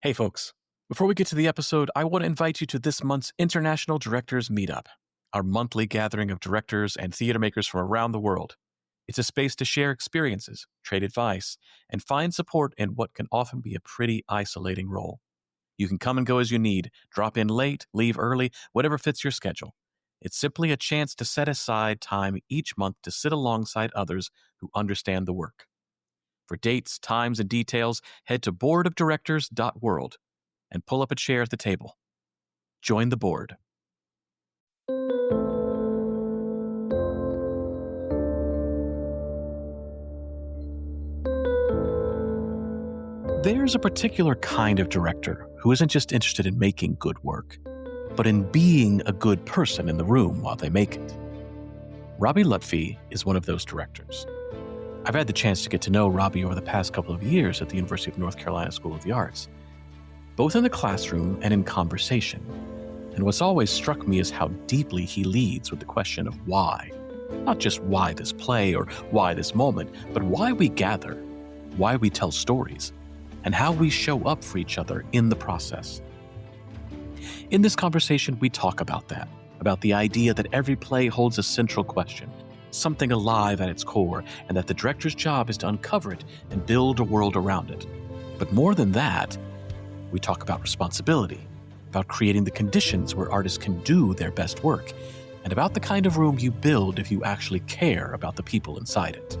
Hey folks, before we get to the episode, I want to invite you to this month's International Directors Meetup, our monthly gathering of directors and theater makers from around the world. It's a space to share experiences, trade advice, and find support in what can often be a pretty isolating role. You can come and go as you need, drop in late, leave early, whatever fits your schedule. It's simply a chance to set aside time each month to sit alongside others who understand the work. For dates, times, and details, head to boardofdirectors.world and pull up a chair at the table. Join the board. There's a particular kind of director who isn't just interested in making good work, but in being a good person in the room while they make it. Robby Lutfy is one of those directors. I've had the chance to get to know Robby over the past couple of years at the University of North Carolina School of the Arts, both in the classroom and in conversation. And what's always struck me is how deeply he leads with the question of why. Not just why this play or why this moment, but why we gather, why we tell stories, and how we show up for each other in the process. In this conversation, we talk about that, about the idea that every play holds a central question, something alive at its core, and that the director's job is to uncover it and build a world around it. But more than that, we talk about responsibility, about creating the conditions where artists can do their best work, and about the kind of room you build if you actually care about the people inside it.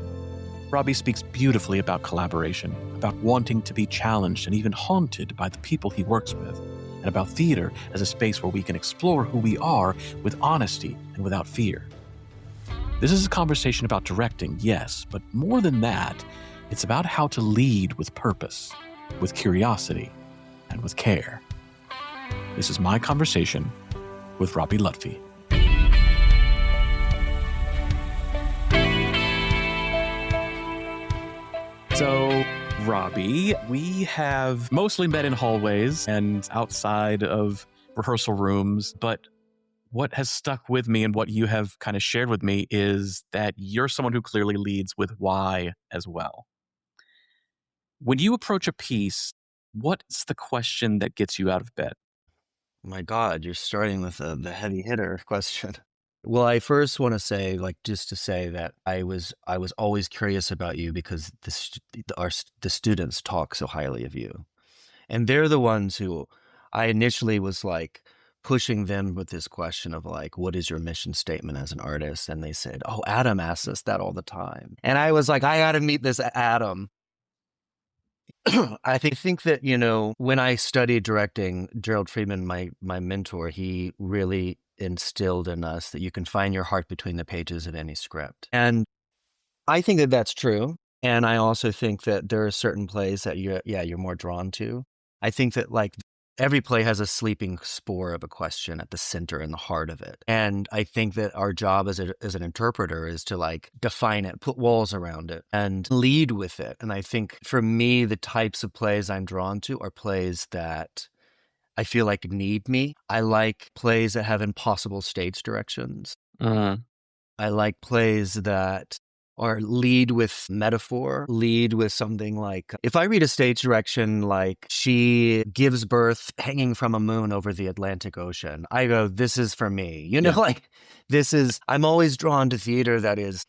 Robby speaks beautifully about collaboration, about wanting to be challenged and even haunted by the people he works with, and about theater as a space where we can explore who we are with honesty and without fear. This is a conversation about directing, yes, but more than that, it's about how to lead with purpose, with curiosity, and with care. This is my conversation with Robby Lutfy. So, Robby, we have mostly met in hallways and outside of rehearsal rooms, but what has stuck with me and what you have kind of shared with me is that you're someone who clearly leads with why as well. When you approach a piece, what's the question that gets you out of bed? My God, you're starting with the heavy hitter question. Well, I first want to say, just to say that I was always curious about you because the students talk so highly of you, and they're the ones who I initially was like pushing them with this question of like, what is your mission statement as an artist? And they said, oh, Adam asks us that all the time, and I was like, I got to meet this Adam. I think that, when I studied directing, Gerald Friedman, my mentor, he really instilled in us that you can find your heart between the pages of any script. And I think that that's true. And I also think that there are certain plays that you're more drawn to. I think that like every play has a sleeping spore of a question at the center and the heart of it. And I think that our job as an interpreter is to like define it, put walls around it, and lead with it. And I think for me, the types of plays I'm drawn to are plays that I feel like need me. I like plays that have impossible stage directions. I like plays that or lead with metaphor, lead with something like, if I read a stage direction like she gives birth hanging from a moon over the Atlantic Ocean, I go, this is for me. Yeah. I'm always drawn to theater that is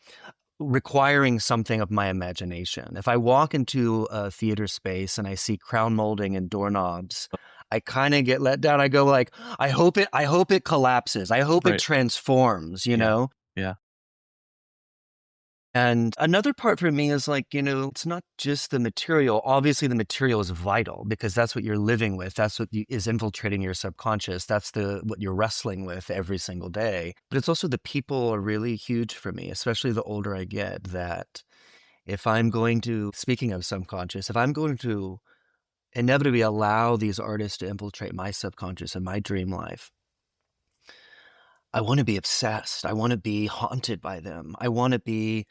requiring something of my imagination. If I walk into a theater space and I see crown molding and doorknobs, I kind of get let down. I go like, I hope it collapses. I hope it transforms, know? Yeah. And another part for me is like, it's not just the material. Obviously, the material is vital because that's what you're living with. That's what is infiltrating your subconscious. That's what you're wrestling with every single day. But it's also the people are really huge for me, especially the older I get, that if I'm going to, speaking of subconscious, if I'm going to inevitably allow these artists to infiltrate my subconscious and my dream life, I want to be obsessed. I want to be haunted by them. I want to be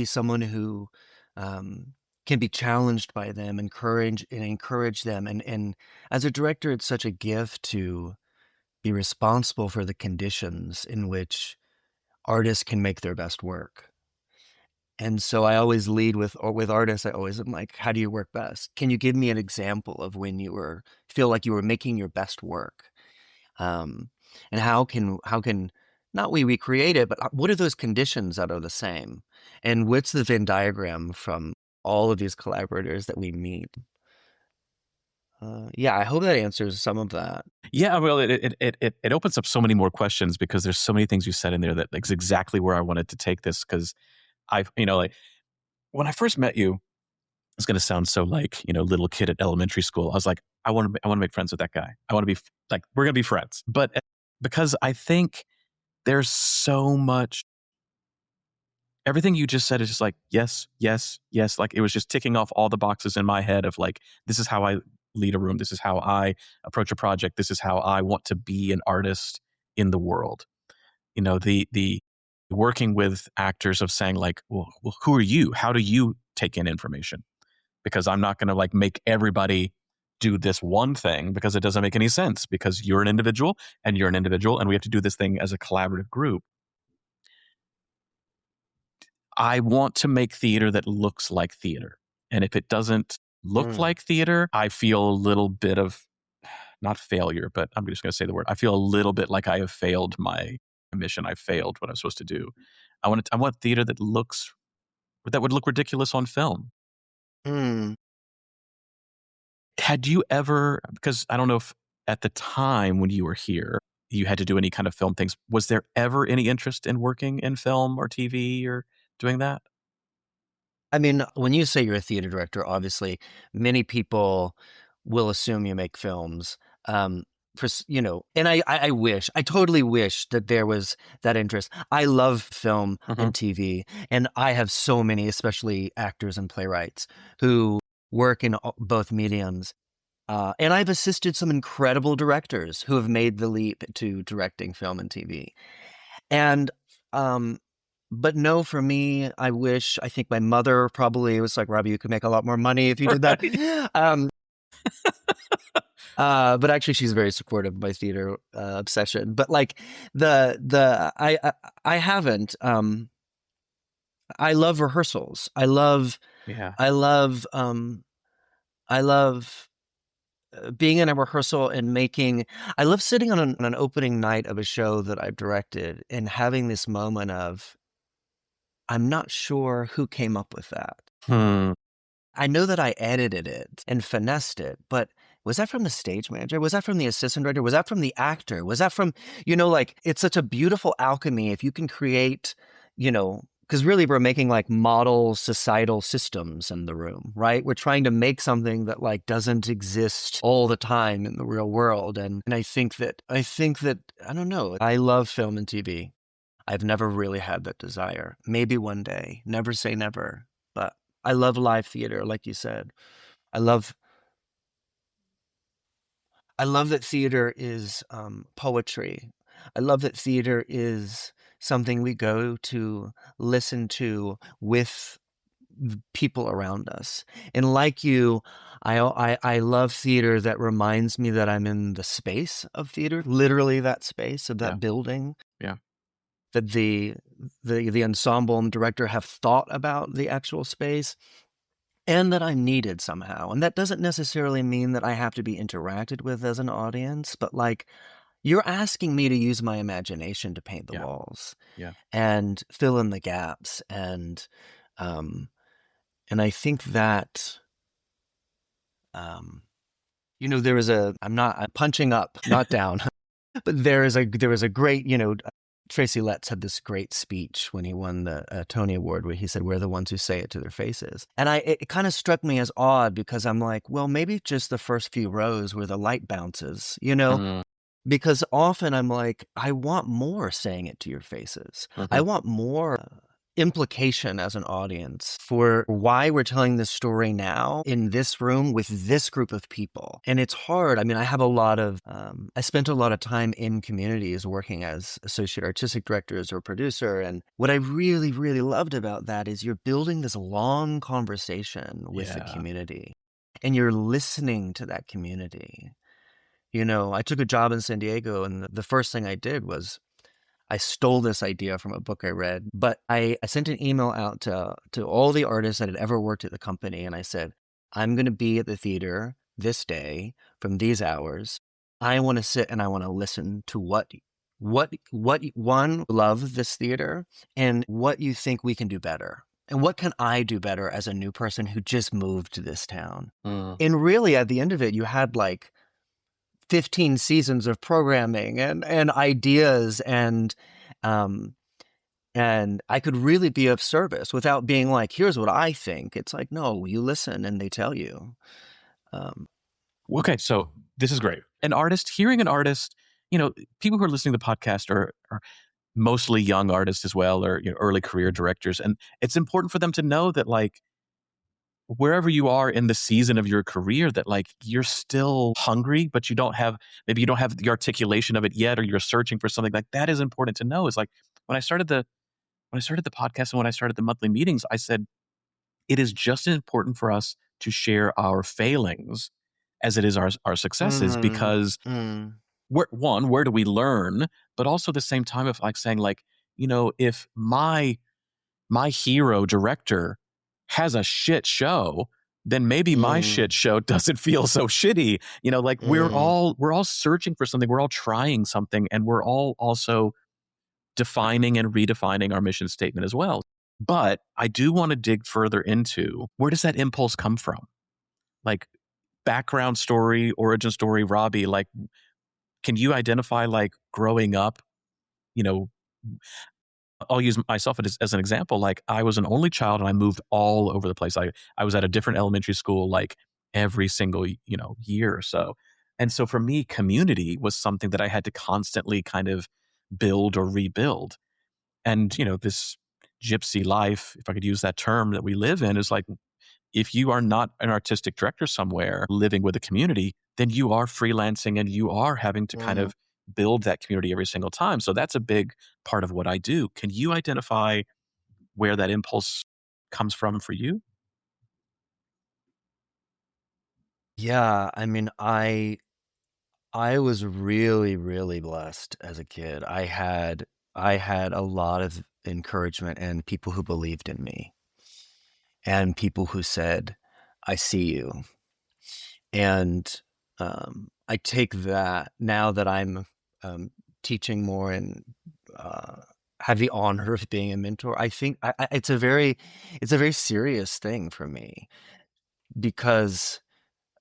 someone who can be challenged by them, encourage them. And as a director, it's such a gift to be responsible for the conditions in which artists can make their best work. And so I always lead with artists. I always am like, how do you work best? Can you give me an example of when you feel like you were making your best work? Um, and how can not we recreate it, but what are those conditions that are the same? And what's the Venn diagram from all of these collaborators that we meet? Yeah, I hope that answers some of that. Yeah, well, it opens up so many more questions because there's so many things you said in there that is exactly where I wanted to take this. Because like when I first met you, it's going to sound so like little kid at elementary school. I was like, I want to make friends with that guy. I want to be like, we're going to be friends. But because I think there's so much. Everything you just said is just like, yes, yes, yes. Like it was just ticking off all the boxes in my head of like, this is how I lead a room. This is how I approach a project. This is how I want to be an artist in the world. The working with actors of saying like, well, who are you? How do you take in information? Because I'm not going to like make everybody do this one thing because it doesn't make any sense because you're an individual and you're an individual and we have to do this thing as a collaborative group. I want to make theater that looks like theater. And if it doesn't look like theater, I feel a little bit of, not failure, but I'm just going to say the word. I feel a little bit like I have failed my mission. I failed what I'm supposed to do. I want theater that would look ridiculous on film. Had you ever, because I don't know if at the time when you were here, you had to do any kind of film things. Was there ever any interest in working in film or TV or doing that? I mean, when you say you're a theater director, obviously, many people will assume you make films. And I totally wish that there was that interest. I love film and TV, and I have so many, especially actors and playwrights, who work in both mediums. And I've assisted some incredible directors who have made the leap to directing film and TV. And but no, for me, I think my mother probably was like, Robby, you could make a lot more money if you did that. Right. But actually, she's very supportive of my theater obsession. But like I haven't. I love rehearsals. I love being in a rehearsal and I love sitting on an opening night of a show that I've directed and having this moment of, I'm not sure who came up with that. I know that I edited it and finessed it, but was that from the stage manager? Was that from the assistant director? Was that from the actor? Was that from, like, it's such a beautiful alchemy if you can create, because really we're making like model societal systems in the room, right? We're trying to make something that like doesn't exist all the time in the real world. And I think that, I don't know, I love film and TV. I've never really had that desire. Maybe one day, never say never, but I love live theater, like you said. I love that theater is poetry. I love that theater is something we go to listen to with people around us. And like you, I love theater that reminds me that I'm in the space of theater, literally that space of that building. Yeah. That the ensemble and the director have thought about the actual space. And that I'm needed somehow. And that doesn't necessarily mean that I have to be interacted with as an audience, but like you're asking me to use my imagination to paint the walls and fill in the gaps. And I think that, I'm punching up, not down, but there was a great, Tracy Letts had this great speech when he won the Tony Award where he said, we're the ones who say it to their faces. And it kind of struck me as odd because I'm like, well, maybe just the first few rows where the light bounces, because often I'm like, I want more saying it to your faces. I want more implication as an audience for why we're telling this story now in this room with this group of people. And it's hard. I mean, I spent a lot of time in communities working as associate artistic directors or producer. And what I really, really loved about that is you're building this long conversation with the community and you're listening to that community. I took a job in San Diego and the first thing I did was I stole this idea from a book I read, but I sent an email out to all the artists that had ever worked at the company, and I said, I'm going to be at the theater this day from these hours. I want to sit and I want to listen to what one love this theater and what you think we can do better. And what can I do better as a new person who just moved to this town? And really, at the end of it, you had like 15 seasons of programming and ideas um and I could really be of service without being like, here's what I think. It's like, no, you listen and they tell you. Okay, so this is great. Hearing an artist, people who are listening to the podcast are mostly young artists as well, or early career directors. And it's important for them to know that like, wherever you are in the season of your career, that like you're still hungry, but maybe you don't have the articulation of it yet, or you're searching for something. Like that is important to know. Is like when I started the podcast and when I started the monthly meetings, I said it is just as important for us to share our failings as it is our successes, because where do we learn, but also at the same time of like saying like, if my hero director has a shit show, then maybe my shit show doesn't feel so shitty. Like we're all searching for something. We're all trying something, and we're all also defining and redefining our mission statement as well. But I do want to dig further into, where does that impulse come from? Like background story, origin story, Robby, like, can you identify like growing up, I'll use myself as an example. Like I was an only child and I moved all over the place. I was at a different elementary school like every single, year or so. And so for me, community was something that I had to constantly kind of build or rebuild. And, this gypsy life, if I could use that term that we live in, is like, if you are not an artistic director somewhere living with a community, then you are freelancing and you are having to kind of build that community every single time. So that's a big part of what I do. Can you identify where that impulse comes from for you? Yeah, I mean, I was really, really blessed as a kid. I had a lot of encouragement and people who believed in me and people who said, I see you. And I take that now that I'm teaching more and have the honor of being a mentor. I think it's a very serious thing for me, because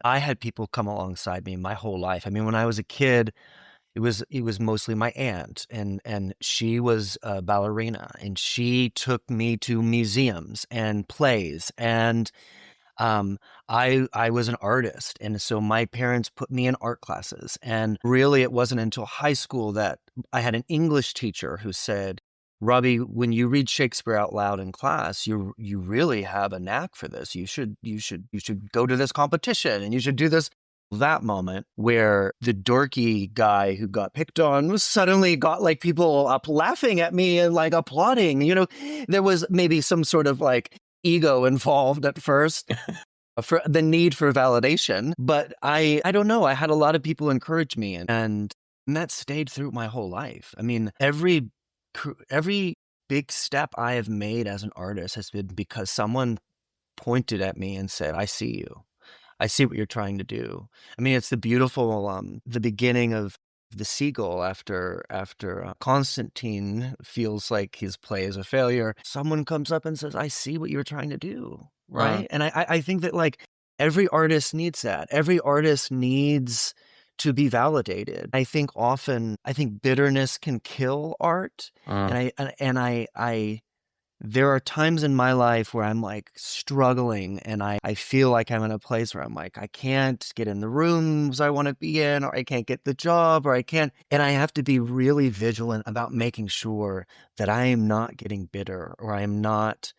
I had people come alongside me my whole life. I mean, when I was a kid, it was mostly my aunt, and she was a ballerina, and she took me to museums and plays, and I was an artist, and so my parents put me in art classes. And really, it wasn't until high school that I had an English teacher who said, Robby, when you read Shakespeare out loud in class, you really have a knack for this. You should go to this competition, and you should do this. That moment where the dorky guy who got picked on suddenly got like people up laughing at me and like applauding. There was maybe some sort of like ego involved at first for the need for validation, but I don't know. I had a lot of people encourage me, and that stayed through my whole life. I mean, every big step I have made as an artist has been because someone pointed at me and said, I see you. I see what you're trying to do. I mean, it's the beautiful, the beginning of the seagull after Constantine feels like his play is a failure. Someone comes up and says, I see what you're trying to do. Right. And I think that like every artist needs that. Every artist needs to be validated. I think bitterness can kill art. And I there are times in my life where I'm like struggling, and I feel like I'm in a place where I'm like, I can't get in the rooms I want to be in, or I can't get the job, or I can't. And I have to be really vigilant about making sure that I am not getting bitter, or I am not,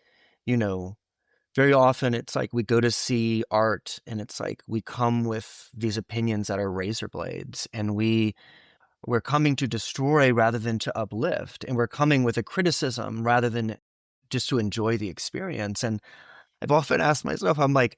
very often it's like we go to see art and it's like we come with these opinions that are razor blades, and we're coming to destroy rather than to uplift. And we're coming with a criticism rather than just to enjoy the experience. And I've often asked myself, I'm like,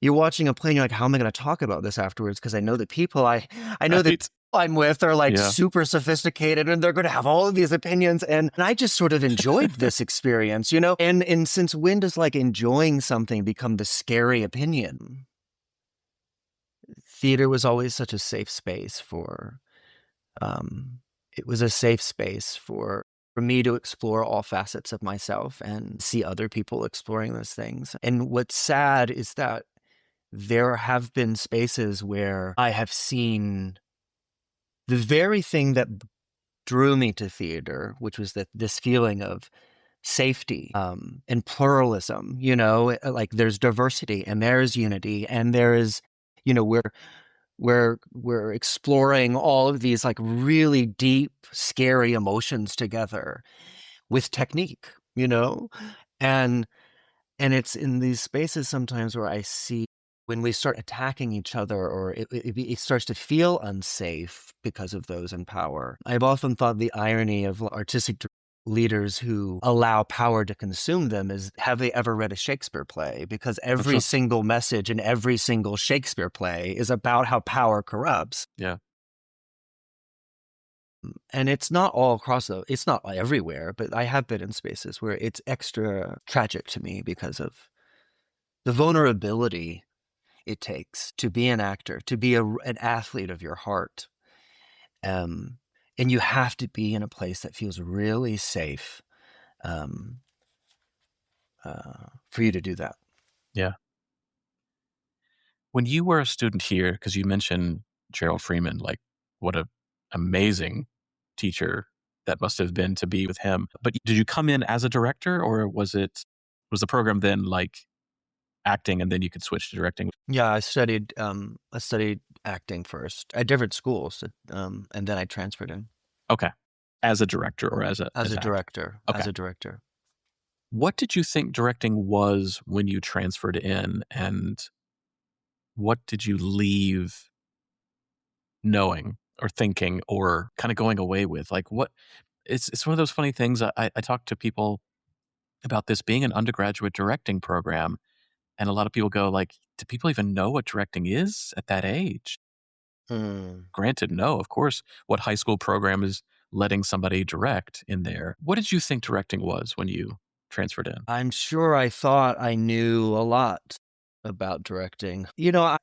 you're watching a play and you're like, how am I going to talk about this afterwards? Because I know the people, I know Right. I'm with are like Yeah. super sophisticated and they're going to have all of these opinions. And I just sort of enjoyed this experience, you know? And since when does like enjoying something become the scary opinion? Theater was always such a safe space it was a safe space for me to explore all facets of myself and see other people exploring those things. And what's sad is that there have been spaces where I have seen the very thing that drew me to theater, which was this feeling of safety and pluralism, you know, like there's diversity and there's unity and there is, you know, we're exploring all of these like really deep, scary emotions together with technique, you know, and it's in these spaces sometimes where I see when we start attacking each other or it starts to feel unsafe because of those in power. I've often thought the irony of artistic leaders who allow power to consume them is, have they ever read a Shakespeare play? Because every single message in every single Shakespeare play is about how power corrupts. Yeah. And it's not all across it's not everywhere, but I have been in spaces where it's extra tragic to me because of the vulnerability it takes to be an actor, to be an athlete of your heart. And you have to be in a place that feels really safe for you to do that. Yeah. When you were a student here, because you mentioned Gerald Freeman, like what an amazing teacher that must have been to be with him. But did you come in as a director, or was the program then like acting and then you could switch to directing? Yeah, I studied acting first at different schools, and then I transferred in. Okay, as a director or as a director. Okay. As a director. What did you think directing was when you transferred in, and what did you leave knowing or thinking or kind of going away with? Like what? It's one of those funny things. I talk to people about this being an undergraduate directing program, and a lot of people go like, do people even know what directing is at that age? Granted, no, of course, what high school program is letting somebody direct in there? What did you think directing was when you transferred in? I'm sure I thought I knew a lot about directing. You know,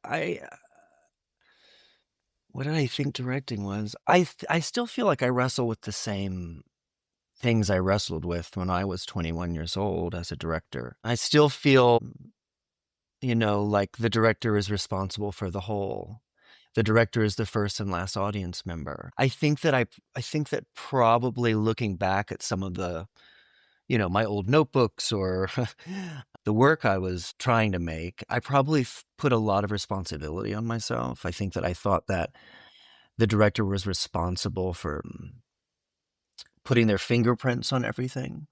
what did I think directing was? I still feel like I wrestle with the same things I wrestled with when I was 21 years old as a director. I still feel, you know, like the director is responsible for the whole. The director is the first and last audience member. I think that probably looking back at some of the, you know, my old notebooks or the work I was trying to make, I probably put a lot of responsibility on myself. I think that I thought that the director was responsible for putting their fingerprints on everything.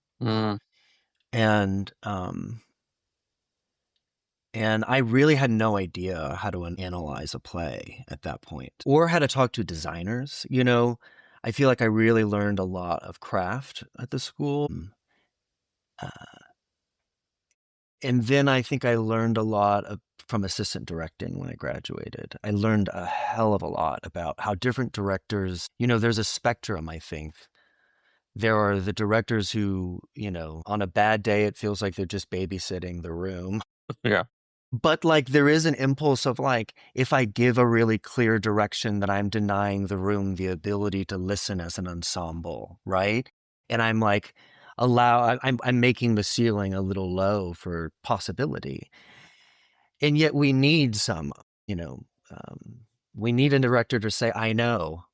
And I really had no idea how to analyze a play at that point or how to talk to designers. You know, I feel like I really learned a lot of craft at the school. And then I think I learned a lot from assistant directing when I graduated. I learned a hell of a lot about how different directors, you know, there's a spectrum, I think. There are the directors who, you know, on a bad day, it feels like they're just babysitting the room. Yeah. But like there is an impulse of like, if I give a really clear direction, that I'm denying the room the ability to listen as an ensemble, right? And I'm like, I'm making the ceiling a little low for possibility. And yet we need some, you know, we need a director to say, I know,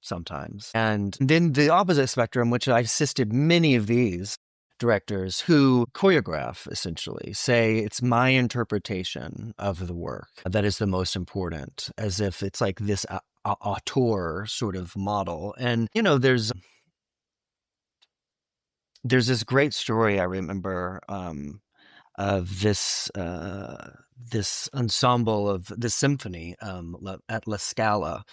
sometimes. And then the opposite spectrum, which I assisted many of these directors who choreograph, essentially, say it's my interpretation of the work that is the most important, as if it's like this auteur sort of model. And, you know, there's this great story I remember of this ensemble of the symphony at La Scala.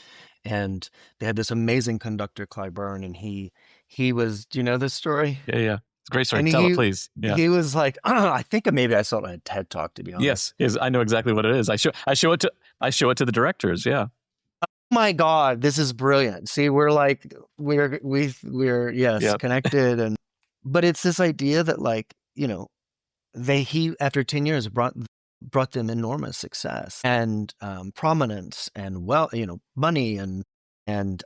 And they had this amazing conductor, Clyburn, and he was, do you know this story? Yeah. It's a great story. And Tell it, please. Yeah. He was like, I think maybe I saw it on a TED Talk, to be honest. Yes, I know exactly what it is. I show it to the directors. Yeah. my God, this is brilliant. See, we're yes, Yep. connected. But it's this idea that, like, he after 10 years brought them enormous success and prominence and money and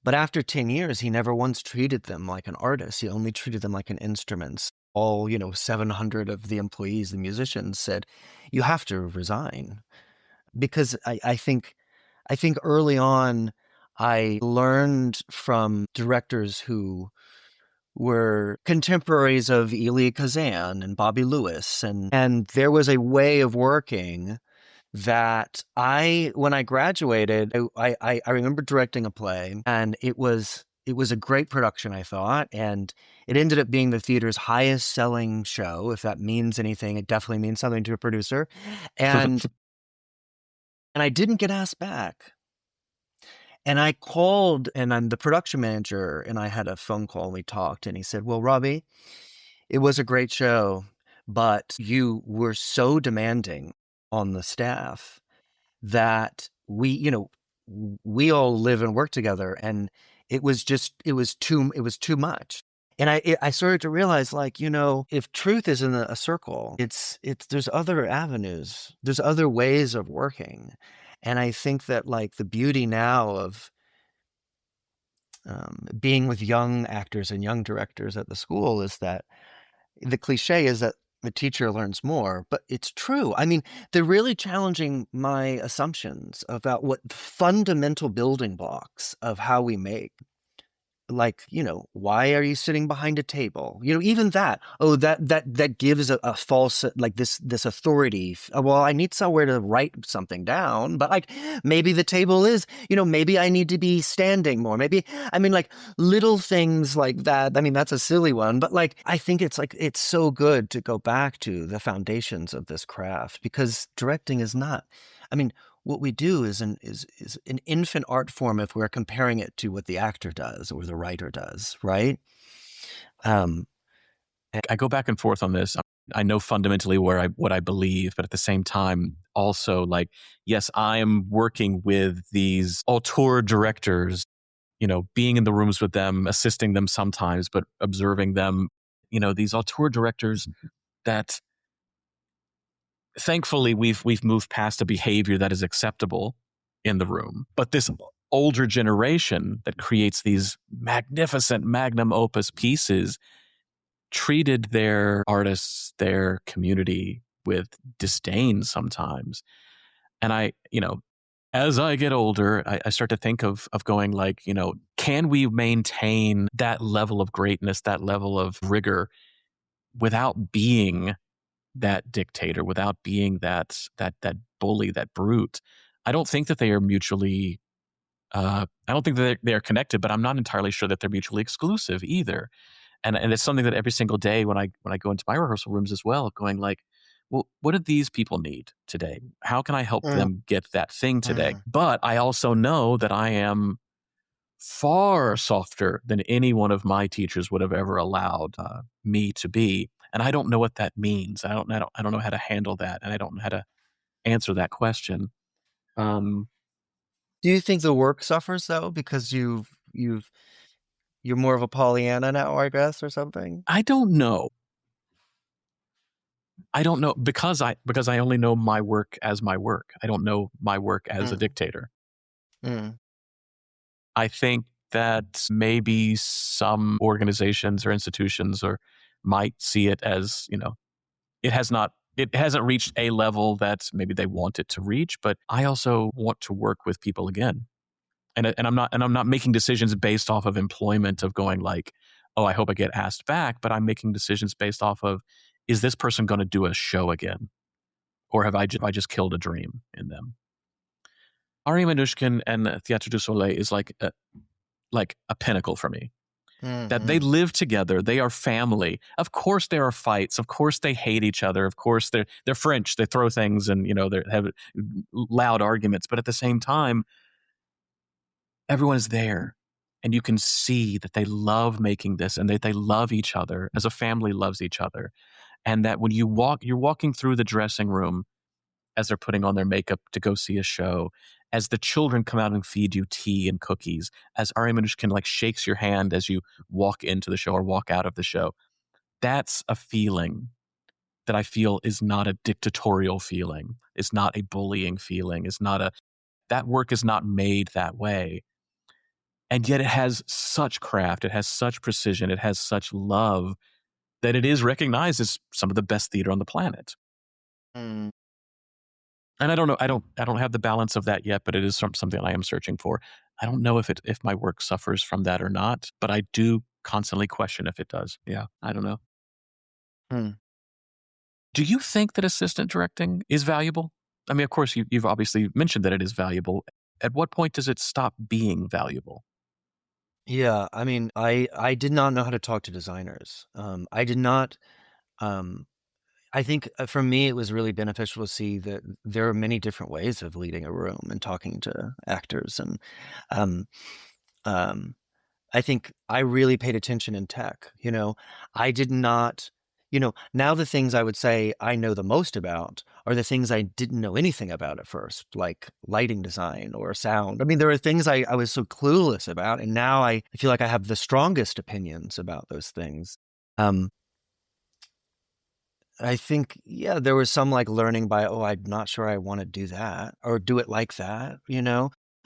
but after 10 years, he never once treated them like an artist. He only treated them like an instrument. All 700 of the employees, the musicians, said, "You have to resign," because I think early on I learned from directors who were contemporaries of Elia Kazan and Bobby Lewis, and there was a way of working that when I graduated, I remember directing a play, and it was a great production, I thought, and it ended up being the theater's highest selling show. If that means anything, it definitely means something to a producer, and I didn't get asked back. And I called, and I'm the production manager, and I had a phone call, and we talked, and he said, "Well, Robby, it was a great show, but you were so demanding on the staff that we all live and work together, and it was too much." And I started to realize, like, if truth is in a circle, it's there's other avenues, there's other ways of working. And I think that, like, the beauty now of being with young actors and young directors at the school is that the cliche is that the teacher learns more, but it's true. I mean, they're really challenging my assumptions about what the fundamental building blocks of how we make. Like, why are you sitting behind a table? Even that. Oh, that gives a false, like, this authority. Well, I need somewhere to write something down, but, like, maybe the table is, maybe I need to be standing more. Maybe, I mean, like, little things like that. I mean, that's a silly one, but, like, I think it's so good to go back to the foundations of this craft, because directing is not, I mean, what we do is an infant art form if we're comparing it to what the actor does or the writer does, right? I go back and forth on this. I know fundamentally what I believe, but at the same time, also, like, yes, I am working with these auteur directors, being in the rooms with them, assisting them sometimes, but observing them, these auteur directors that thankfully we've moved past a behavior that is acceptable in the room. But this older generation that creates these magnificent magnum opus pieces treated their artists, their community, with disdain sometimes. And as I get older, I start to think of going, like, can we maintain that level of greatness, that level of rigor, without being that dictator, without being that bully, that brute? I don't think that they are mutually. I don't think that they are connected, but I'm not entirely sure that they're mutually exclusive either. And it's something that every single day when I go into my rehearsal rooms as well, going, like, well, what do these people need today? How can I help them get that thing today? But I also know that I am far softer than any one of my teachers would have ever allowed me to be. And I don't know what that means. I don't know how to handle that, and I don't know how to answer that question. Do you think the work suffers, though, because you're more of a Pollyanna now, I guess, or something? I don't know. Because I only know my work as my work. I don't know my work as a dictator. I think that maybe some organizations or institutions might see it as, it hasn't reached a level that maybe they want it to reach, but I also want to work with people again. And I'm not making decisions based off of employment, of going, like, oh, I hope I get asked back, but I'm making decisions based off of, is this person going to do a show again? Or have I just killed a dream in them? Ari Manouchkin and Théâtre du Soleil is like a pinnacle for me. That they live together, they are family. Of course there are fights, of course they hate each other, of course they're French, they throw things and they have loud arguments, but at the same time, everyone is there. And you can see that they love making this, and that they love each other as a family loves each other. And that when you're walking through the dressing room, as they're putting on their makeup to go see a show, as the children come out and feed you tea and cookies, as Ari Minushkin like shakes your hand as you walk into the show or walk out of the show. That's a feeling that I feel is not a dictatorial feeling, is not a bullying feeling, that work is not made that way. And yet it has such craft, it has such precision, it has such love that it is recognized as some of the best theater on the planet. Mm. And I don't know, I don't have the balance of that yet, but it is something I am searching for. I don't know if my work suffers from that or not, but I do constantly question if it does. Yeah, I don't know. Mm. Do you think that assistant directing is valuable? I mean, of course, you've obviously mentioned that it is valuable. At what point does it stop being valuable? Yeah, I mean, I did not know how to talk to designers. I did not. I think for me, it was really beneficial to see that there are many different ways of leading a room and talking to actors, and um, um, I think I really paid attention in tech. I did not. Now the things I would say I know the most about are the things I didn't know anything about at first, like lighting design or sound. I mean, there are things I was so clueless about, and now I feel like I have the strongest opinions about those things. I think, yeah, there was some like learning by, oh, I'm not sure I want to do that or do it like that.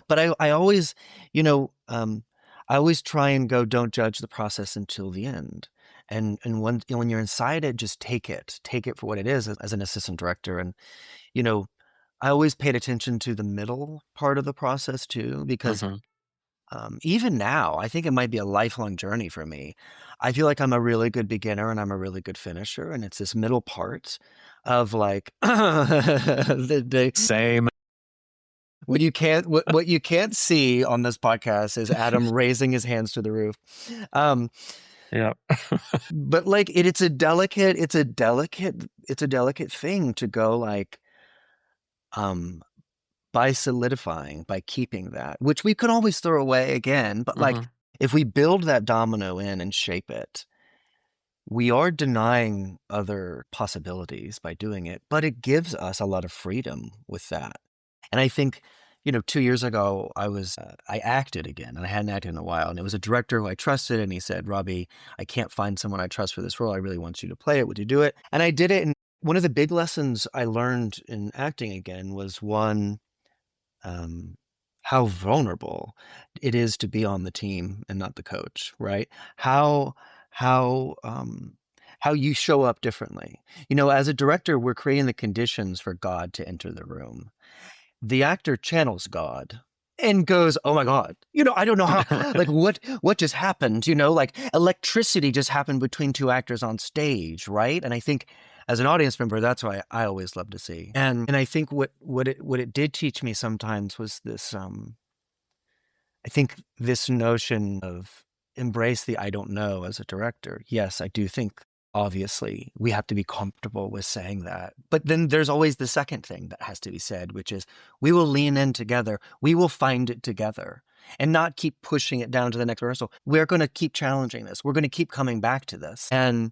But I always, I always try and go, don't judge the process until the end. And when you're inside it, just take it for what it is as an assistant director. And, you know, I always paid attention to the middle part of the process too, because Mm-hmm. even now, I think it might be a lifelong journey for me. I feel like I'm a really good beginner and I'm a really good finisher, and it's this middle part of like Same. what you can't see on this podcast is Adam raising his hands to the roof. Yeah. But like it's a delicate thing to go like by solidifying, by keeping that, which we could always throw away again. But like, Mm-hmm. if we build that domino in and shape it, we are denying other possibilities by doing it, but it gives us a lot of freedom with that. And I think, 2 years ago, I acted again, and I hadn't acted in a while. And it was a director who I trusted, and he said, Robby, I can't find someone I trust for this role. I really want you to play it. Would you do it? And I did it. And one of the big lessons I learned in acting again was how vulnerable it is to be on the team and not the coach, right? How you show up differently. As a director, we're creating the conditions for God to enter the room. The actor channels God and goes, oh my God, I don't know how, like what just happened, like electricity just happened between two actors on stage, right? And I think as an audience member, that's why I always love to see. And I think what it did teach me sometimes was this, I think this notion of embrace the I don't know as a director. Yes, I do think obviously we have to be comfortable with saying that. But then there's always the second thing that has to be said, which is we will lean in together. We will find it together and not keep pushing it down to the next rehearsal. We're going to keep challenging this. We're going to keep coming back to this. And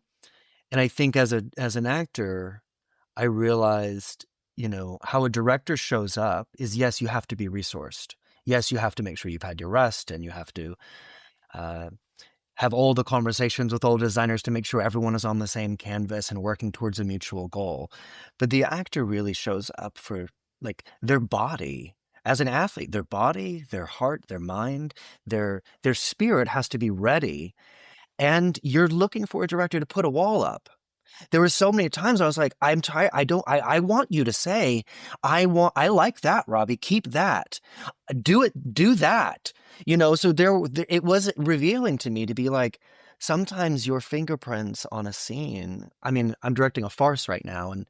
I think as an actor, I realized, how a director shows up is, yes, you have to be resourced. Yes, you have to make sure you've had your rest, and you have to have all the conversations with all designers to make sure everyone is on the same canvas and working towards a mutual goal. But the actor really shows up for like their body as an athlete, their body, their heart, their mind, their spirit has to be ready. And you're looking for a director to put a wall up. There were so many times I was like, I'm tired. I want you to say, I like that, Robby, keep that, do that, so it was revealing to me to be like, sometimes your fingerprints on a scene, I mean, I'm directing a farce right now, and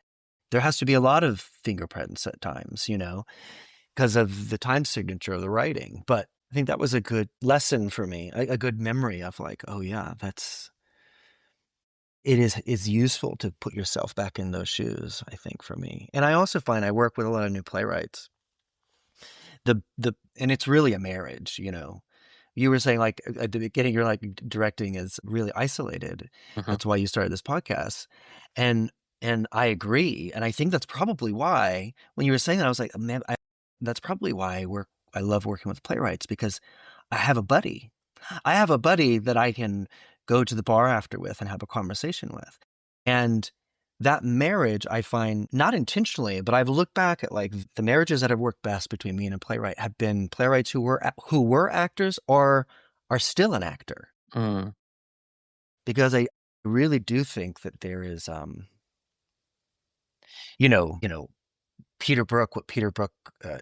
there has to be a lot of fingerprints at times, because of the time signature of the writing. But I think that was a good lesson for me, a good memory of like, oh yeah, it's useful to put yourself back in those shoes, I think, for me. And I also find I work with a lot of new playwrights. And it's really a marriage, You were saying like at the beginning, you're like directing is really isolated. Mm-hmm. That's why you started this podcast. And And I agree. And I think that's probably why, when you were saying that, I was like, man, that's probably why I love working with playwrights, because I have a buddy. I have a buddy that I can go to the bar after with and have a conversation with. And that marriage, I find, not intentionally, but I've looked back at like the marriages that have worked best between me and a playwright have been playwrights who were actors or are still an actor. Mm. Because I really do think that there is, you know, Peter Brook,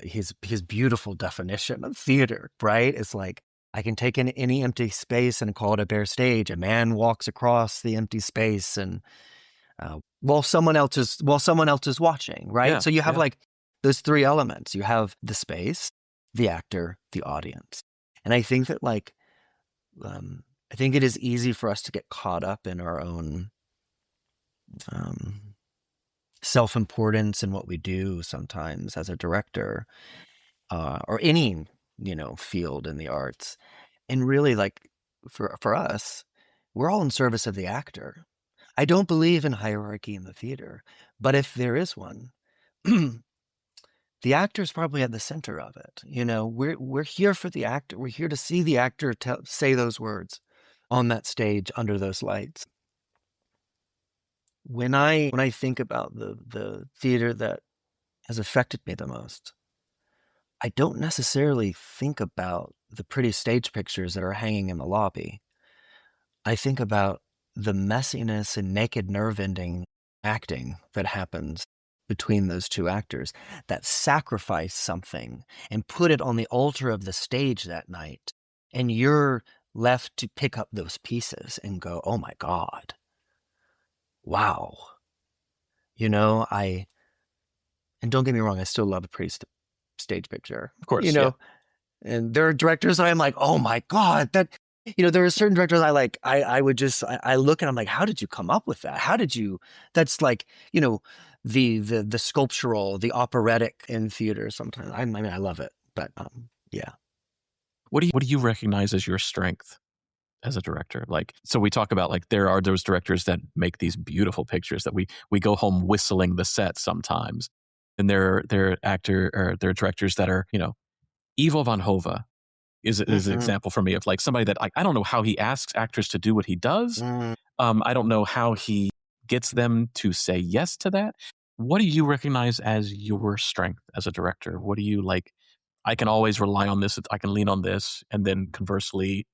his beautiful definition of theater, right? It's like, I can take in any empty space and call it a bare stage. A man walks across the empty space, and while someone else is watching, right? Yeah, So you have yeah. like those three elements. You have the space, the actor, the audience, and I think that like, I think it is easy for us to get caught up in our own self-importance in what we do sometimes as a director, or any, field in the arts. And really, like, for us, we're all in service of the actor. I don't believe in hierarchy in the theater, but if there is one, the actor's probably at the center of it. We're here for the actor. We're here to see the actor say those words on that stage under those lights. When I think about the theater that has affected me the most, I don't necessarily think about the pretty stage pictures that are hanging in the lobby. I think about the messiness and naked nerve-ending acting that happens between those two actors that sacrifice something and put it on the altar of the stage that night. And you're left to pick up those pieces and go, oh my God, wow. And don't get me wrong, I still love a pretty stage picture. Of course, Yeah. And there are directors that I'm like, oh my God, there are certain directors I like, I look and I'm like, how did you come up with that? That's like, the sculptural, the operatic in theater sometimes. I mean, I love it, but yeah. What do you recognize as your strength as a director? Like, so we talk about like, there are those directors that make these beautiful pictures that we go home whistling the set sometimes. And there are directors that are, Ivo van Hove is an example for me of like somebody that I don't know how he asks actors to do what he does. I don't know how he gets them to say yes to that. What do you recognize as your strength as a director? What do you like? I can always rely on this. I can lean on this. And then conversely,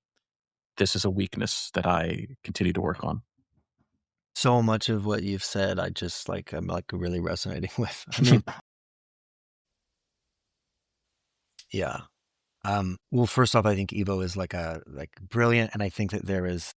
this is a weakness that I continue to work on. So much of what you've said, I'm like really resonating with. I mean, yeah. Well, first off, I think Ivo is like brilliant, and I think that there is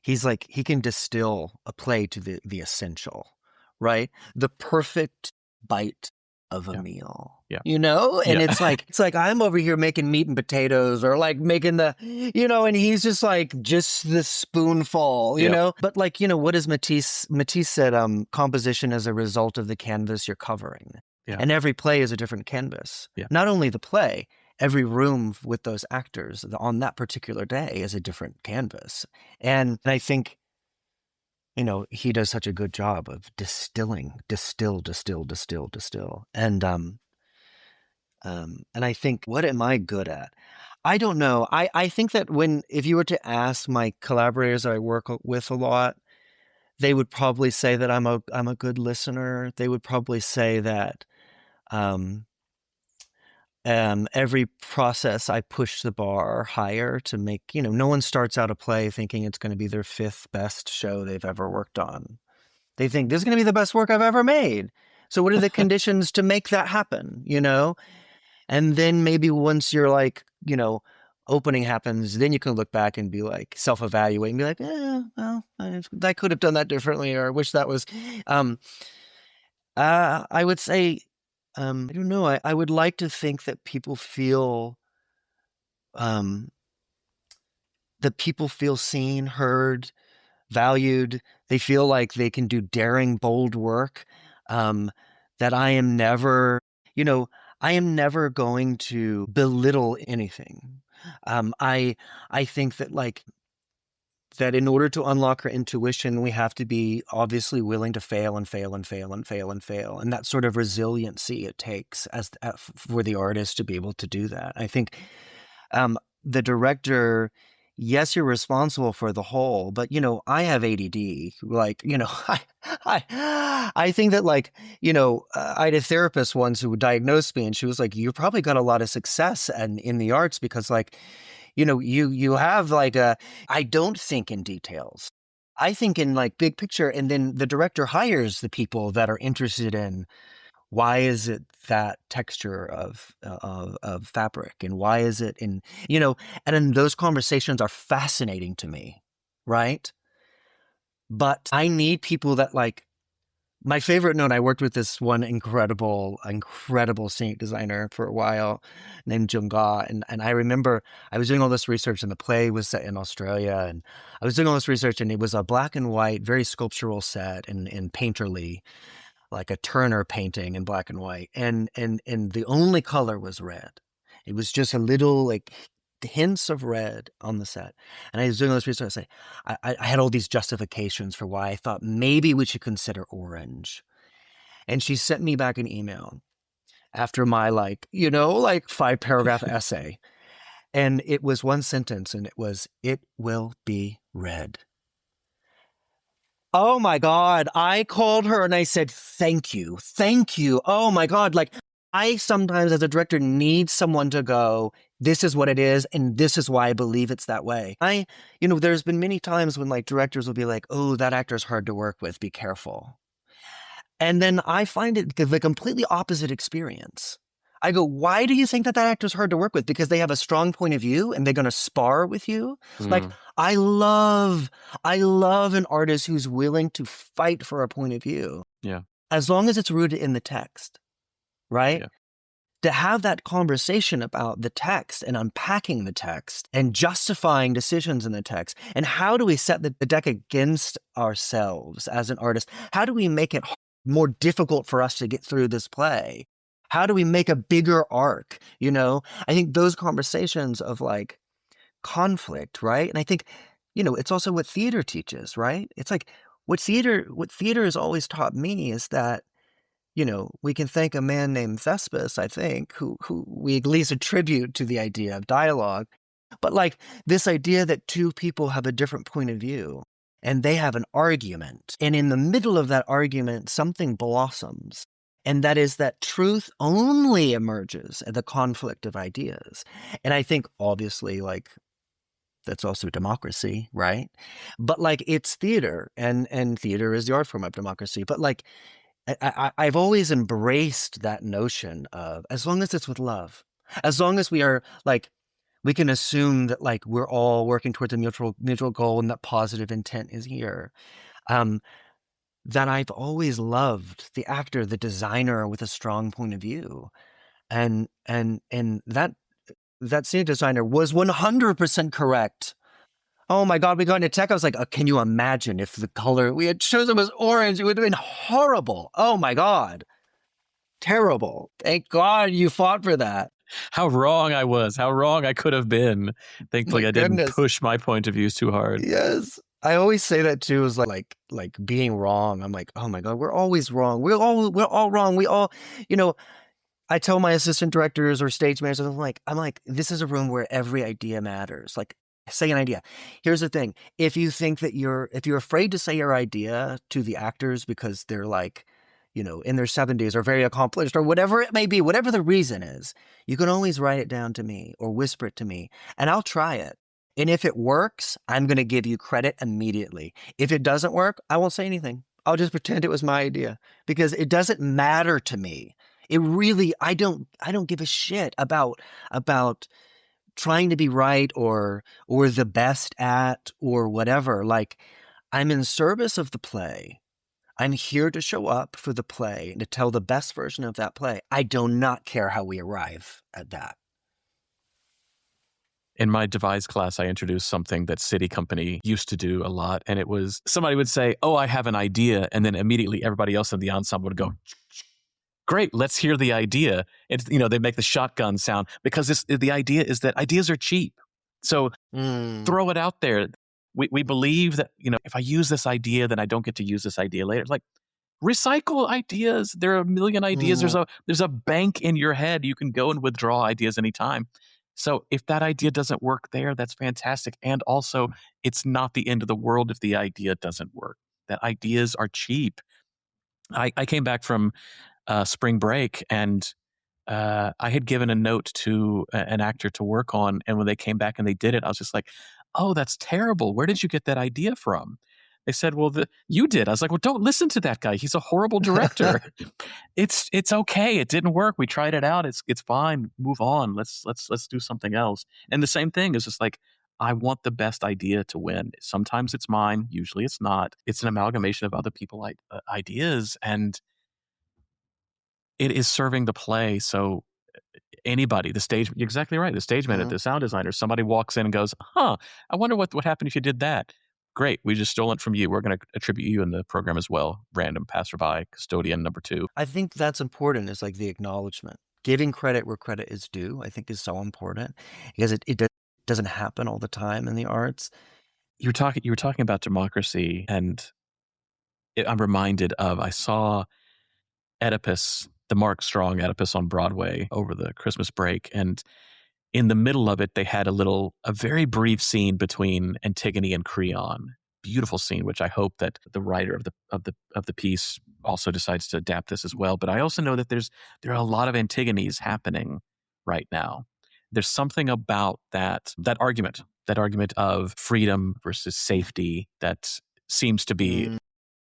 he's like, he can distill a play to the essential, right? The perfect bite of a meal. Yeah. And it's like I'm over here making meat and potatoes, or like making and he's just like the spoonful, But like, what does Matisse said, composition as a result of the canvas you're covering. Yeah. And every play is a different canvas. Yeah. Not only the play, every room with those actors on that particular day is a different canvas. And I think, he does such a good job of distill. And I think, what am I good at? I don't know. I think that if you were to ask my collaborators that I work with a lot, they would probably say that I'm a good listener. They would probably say that every process I push the bar higher to make, no one starts out a play thinking it's going to be their 5th best show they've ever worked on. They think this is going to be the best work I've ever made. So what are the conditions to make that happen, And then maybe once you're like, opening happens, then you can look back and be like, self-evaluate and be like, well, I could have done that differently, or I wish that was, I would say, I don't know. I would like to think that people feel seen, heard, valued. They feel like they can do daring, bold work. That I am never going to belittle anything. I think that like that in order to unlock her intuition, we have to be obviously willing to fail and fail and fail and fail and fail. And that sort of resiliency it takes for the artist to be able to do that. I think the director, yes, you're responsible for the whole, but, you know, I have ADD. Like, you know, I think that, like, you know, I had a therapist once who diagnosed me, and she was like, you probably got a lot of success in the arts because, like, you know, you have like I don't think in details. I think in like big picture, and then the director hires the people that are interested in why is it that texture of fabric, and why is it in, you know, and then those conversations are fascinating to me, right? But I need people that, like, my favorite note, I worked with this one incredible scenic designer for a while named Junga. And I remember I was doing all this research, and the play was set in Australia. And I was doing all this research, and it was a black and white, very sculptural set in painterly, like a Turner painting in black and white. And the only color was red. It was just a little, like, hints of red on the set. And I was doing all this research. I had all these justifications for why I thought maybe we should consider orange. And she sent me back an email after my, like, you know, like 5-paragraph essay. And it was one sentence, and it was, "It will be red." Oh my God. I called her and I said, thank you. Thank you. Oh my God. Like, I sometimes as a director need someone to go, this is what it is, and this is why I believe it's that way. You know, there's been many times when, like, directors will be like, oh, that actor's hard to work with, be careful. And then I find it the completely opposite experience. I go, why do you think that actor's hard to work with? Because they have a strong point of view and they're going to spar with you? Like, I love an artist who's willing to fight for a point of view. Yeah. As long as it's rooted in the text, right? Yeah. To have that conversation about the text and unpacking the text and justifying decisions in the text. And how do we set the deck against ourselves as an artist? How do we make it more difficult for us to get through this play? How do we make a bigger arc? You know, I think those conversations of, like, conflict, right? And I think, you know, it's also what theater teaches, right? It's like what theater has always taught me is that, you know, we can thank a man named Thespis, I think, who we at least attribute to the idea of dialogue. But, like, this idea that two people have a different point of view and they have an argument, and in the middle of that argument, something blossoms. And that is that truth only emerges at the conflict of ideas. And I think, obviously, like, that's also democracy, right? But, like, it's theater, and theater is the art form of democracy. But, like, I've always embraced that notion of, as long as it's with love, as long as we are, like, we can assume that, like, we're all working towards a mutual goal and that positive intent is here. That I've always loved the actor, the designer with a strong point of view. And that scenic designer was 100% correct. Oh my God, we got into tech. I was like, can you imagine if the color we had chosen was orange? It would have been horrible. Oh my God. Terrible. Thank God you fought for that. How wrong I was. How wrong I could have been. Thankfully, I didn't push my point of views too hard. Yes. I always say that too, is like being wrong. I'm like, oh my God, we're always wrong. We're all wrong. We all, you know, I tell my assistant directors or stage managers, I'm like, this is a room where every idea matters. Like, say an idea. Here's the thing. If you think that if you're afraid to say your idea to the actors because they're, like, you know, in their 70s or very accomplished or whatever it may be, whatever the reason is, you can always write it down to me or whisper it to me, and I'll try it. And if it works, I'm going to give you credit immediately. If it doesn't work, I won't say anything. I'll just pretend it was my idea, because it doesn't matter to me. It really, I don't give a shit about trying to be right or the best at or whatever. Like, I'm in service of the play. I'm here to show up for the play and to tell the best version of that play. I do not care how we arrive at that. In my devise class, I introduced something that City Company used to do a lot. And it was, somebody would say, oh, I have an idea. And then immediately everybody else in the ensemble would go, great, let's hear the idea. And, you know, they make the shotgun sound, because the idea is that ideas are cheap. So throw it out there. we believe that, if I use this idea, then I don't get to use this idea later. It's like, recycle ideas. There are a million ideas. There's a bank in your head. You can go and withdraw ideas anytime. So if that idea doesn't work there, that's fantastic. And also, it's not the end of the world if the idea doesn't work. That ideas are cheap. I came back from spring break, and I had given a note to an actor to work on, and when they came back and they did it, I was just like, "Oh, that's terrible. Where did you get that idea from?" They said, "Well, you did." I was like, "Well, don't listen to that guy. He's a horrible director. It's okay. It didn't work. We tried it out. It's fine. Move on. Let's do something else." And the same thing is just like, I want the best idea to win. Sometimes it's mine. Usually it's not. It's an amalgamation of other people's ideas, and it is serving the play. So anybody, you're exactly right. The stage manager, the sound designer, somebody walks in and goes, "Huh, I wonder what would happen if you did that." Great. We just stole it from you. We're going to attribute you in the program as well. Random passerby, custodian number 2. I think that's important, is like the acknowledgement. Giving credit where credit is due, I think, is so important, because it doesn't happen all the time in the arts. You were talking about democracy, and I'm reminded of, I saw Oedipus, the Mark Strong Oedipus, on Broadway over the Christmas break, and in the middle of it, they had a very brief scene between Antigone and Creon. Beautiful scene, which I hope that the writer of the piece also decides to adapt this as well. But I also know that there are a lot of Antigones happening right now. There's something about that argument of freedom versus safety that seems to be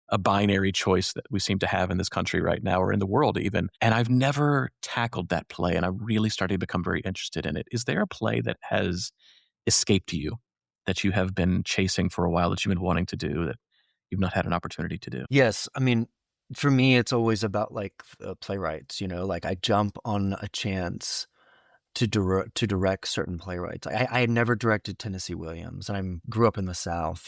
a binary choice that we seem to have in this country right now, or in the world even. And I've never tackled that play, and I'm really starting to become very interested in it. Is there a play that has escaped you, that you have been chasing for a while, that you've been wanting to do, that you've not had an opportunity to do? Yes. I mean, for me, it's always about like playwrights, like I jump on a chance to direct certain playwrights. I had never directed Tennessee Williams, and I grew up in the South,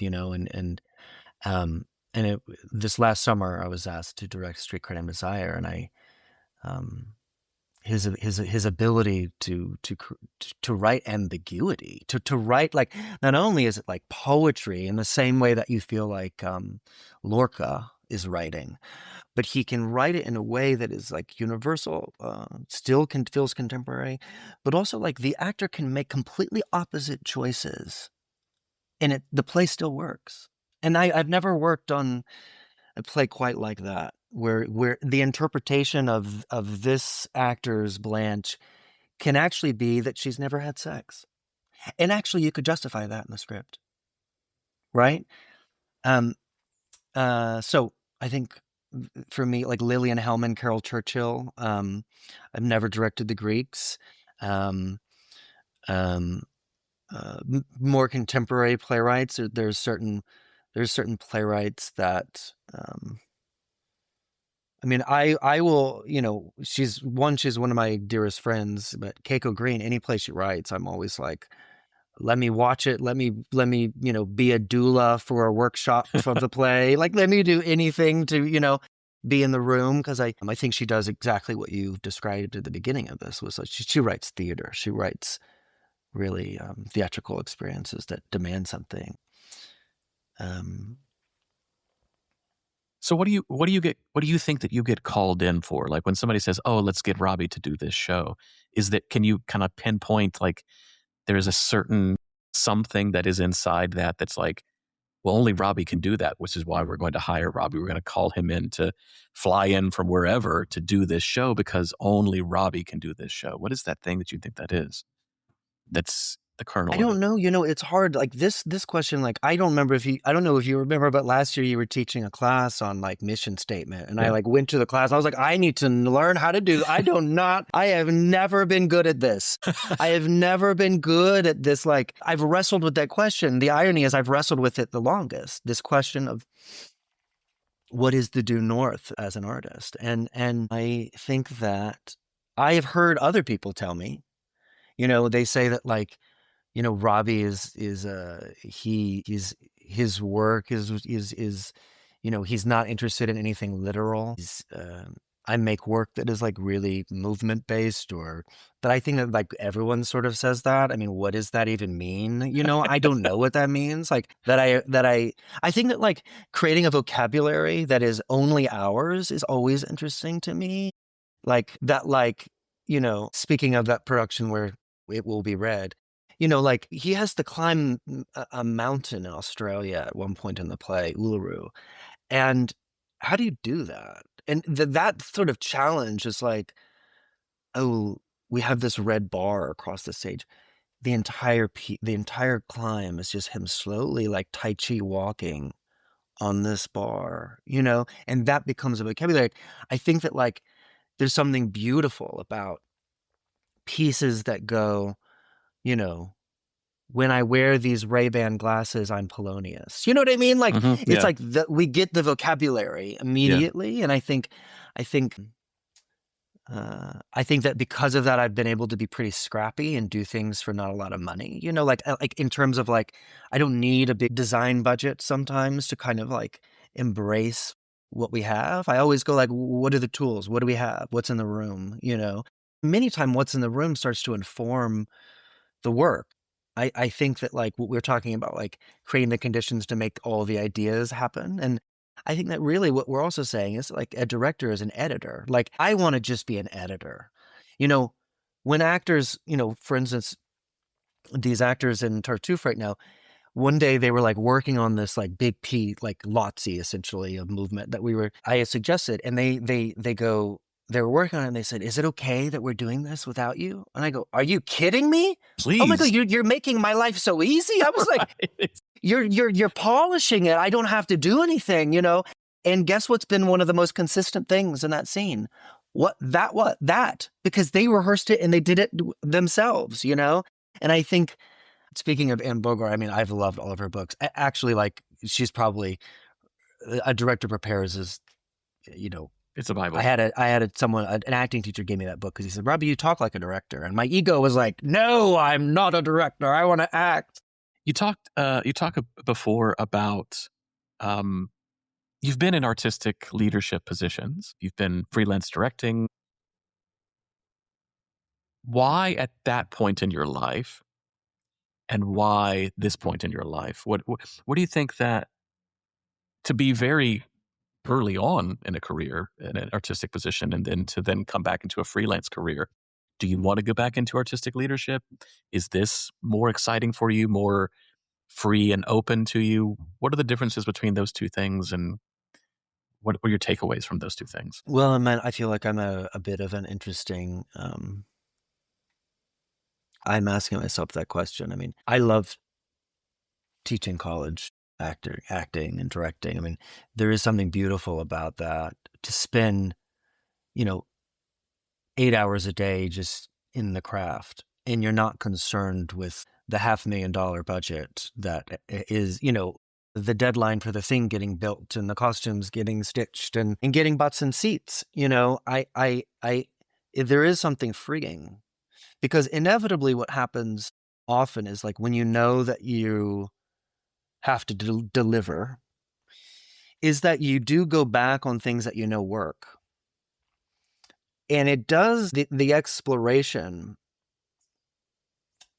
this last summer I was asked to direct Streetcar Named Desire, and his ability to write ambiguity, to write, like, not only is it like poetry in the same way that you feel like Lorca is writing, but he can write it in a way that is like universal, feels contemporary, but also like the actor can make completely opposite choices, and the play still works. And I've never worked on a play quite like that, where the interpretation of this actor's Blanche can actually be that she's never had sex. And actually you could justify that in the script. Right? So I think for me, like Lillian Hellman, Carol Churchill, I've never directed the Greeks. More contemporary playwrights, there's certain playwrights that I mean, I will, she's one of my dearest friends, but Keiko Green, any play she writes, I'm always like, let me watch it. Let me, be a doula for a workshop of the play. Like, let me do anything to, be in the room. Cause I think she does exactly what you described at the beginning of this, was like, she writes theater. She writes really theatrical experiences that demand something. So what do you think that you get called in for? Like when somebody says, "Oh, let's get Robby to do this show," can you kind of pinpoint, like, there's a certain something that is inside that's like, well, only Robby can do that, which is why we're going to hire Robby. We're going to call him in to fly in from wherever to do this show, because only Robby can do this show. What is that thing that you think that is? That's the kernel I of don't it. know. It's hard. Like this question, like, I don't know if you remember, but last year you were teaching a class on like mission statement, and I like went to the class. I was like, I need to learn how to do. I have never been good at this. I have never been good at this. Like, I've wrestled with that question. The irony is I've wrestled with it the longest. This question of what is the due north as an artist, and I think that I have heard other people tell me, they say that, like, Robby his work is he's not interested in anything literal. I make work that is like really movement based, or but I think that like everyone sort of says that. I mean, what does that even mean? You know, I don't know what that means. Like I think that like creating a vocabulary that is only ours is always interesting to me. Like that, like, you know, speaking of that production where it will be read, you know, like he has to climb a mountain in Australia at one point in the play, Uluru. And how do you do that? And that sort of challenge is like, oh, we have this red bar across the stage. The entire climb is just him slowly, like Tai Chi walking on this bar, you know, and that becomes a vocabulary. I think that like there's something beautiful about pieces that go, you know, when I wear these Ray-Ban glasses, I'm Polonius. You know what I mean? Like it's Yeah. like we get the vocabulary immediately, and I think that because of that, I've been able to be pretty scrappy and do things for not a lot of money. You know, like in terms of like, I don't need a big design budget sometimes to kind of like embrace what we have. I always go like, what are the tools? What do we have? What's in the room? You know, many times what's in the room starts to inform the work. I think that like what we're talking about, like creating the conditions to make all the ideas happen. And I think that really what we're also saying is like a director is an editor. Like I want to just be an editor. You know, when actors, you know, for instance, these actors in Tartuffe right now, one day they were like working on this like big piece, like Lotzi essentially of movement that I had suggested, and they were working on it and they said, "Is it okay that we're doing this without you?" And I go, "Are you kidding me? Oh my God, Please. you're making my life so easy." I was like, Right. you're polishing it. I don't have to do anything, you know? And guess what's been one of the most consistent things in that scene? That, because they rehearsed it and they did it themselves, you know? And I think, speaking of Anne Bogart, I mean, I've loved all of her books. Actually, like, she's probably a director prepares is, you know, It's a Bible. an acting teacher gave me that book because he said, "Robby, you talk like a director." And my ego was like, "No, I'm not a director. I want to act." You talked before about you've been in artistic leadership positions. You've been freelance directing. Why at that point in your life, and why this point in your life? What do you think that to be very early on in a career in an artistic position, and then to then come back into a freelance career? Do you want to go back into artistic leadership? Is this more exciting for you, more free and open to you? What are the differences between those two things, and what were your takeaways from those two things? Well, man, I feel like I'm a bit of an interesting. I'm asking myself that question. I mean, I love teaching college acting and directing. I mean, there is something beautiful about that. To spend, you know, 8 hours a day just in the craft, and you're not concerned with the $500,000 budget that is, you know, the deadline for the thing getting built and the costumes getting stitched and getting butts and seats. You know, there is something freeing, because inevitably what happens often is like when you know that you have to deliver, is that you do go back on things that you know work. And it does the exploration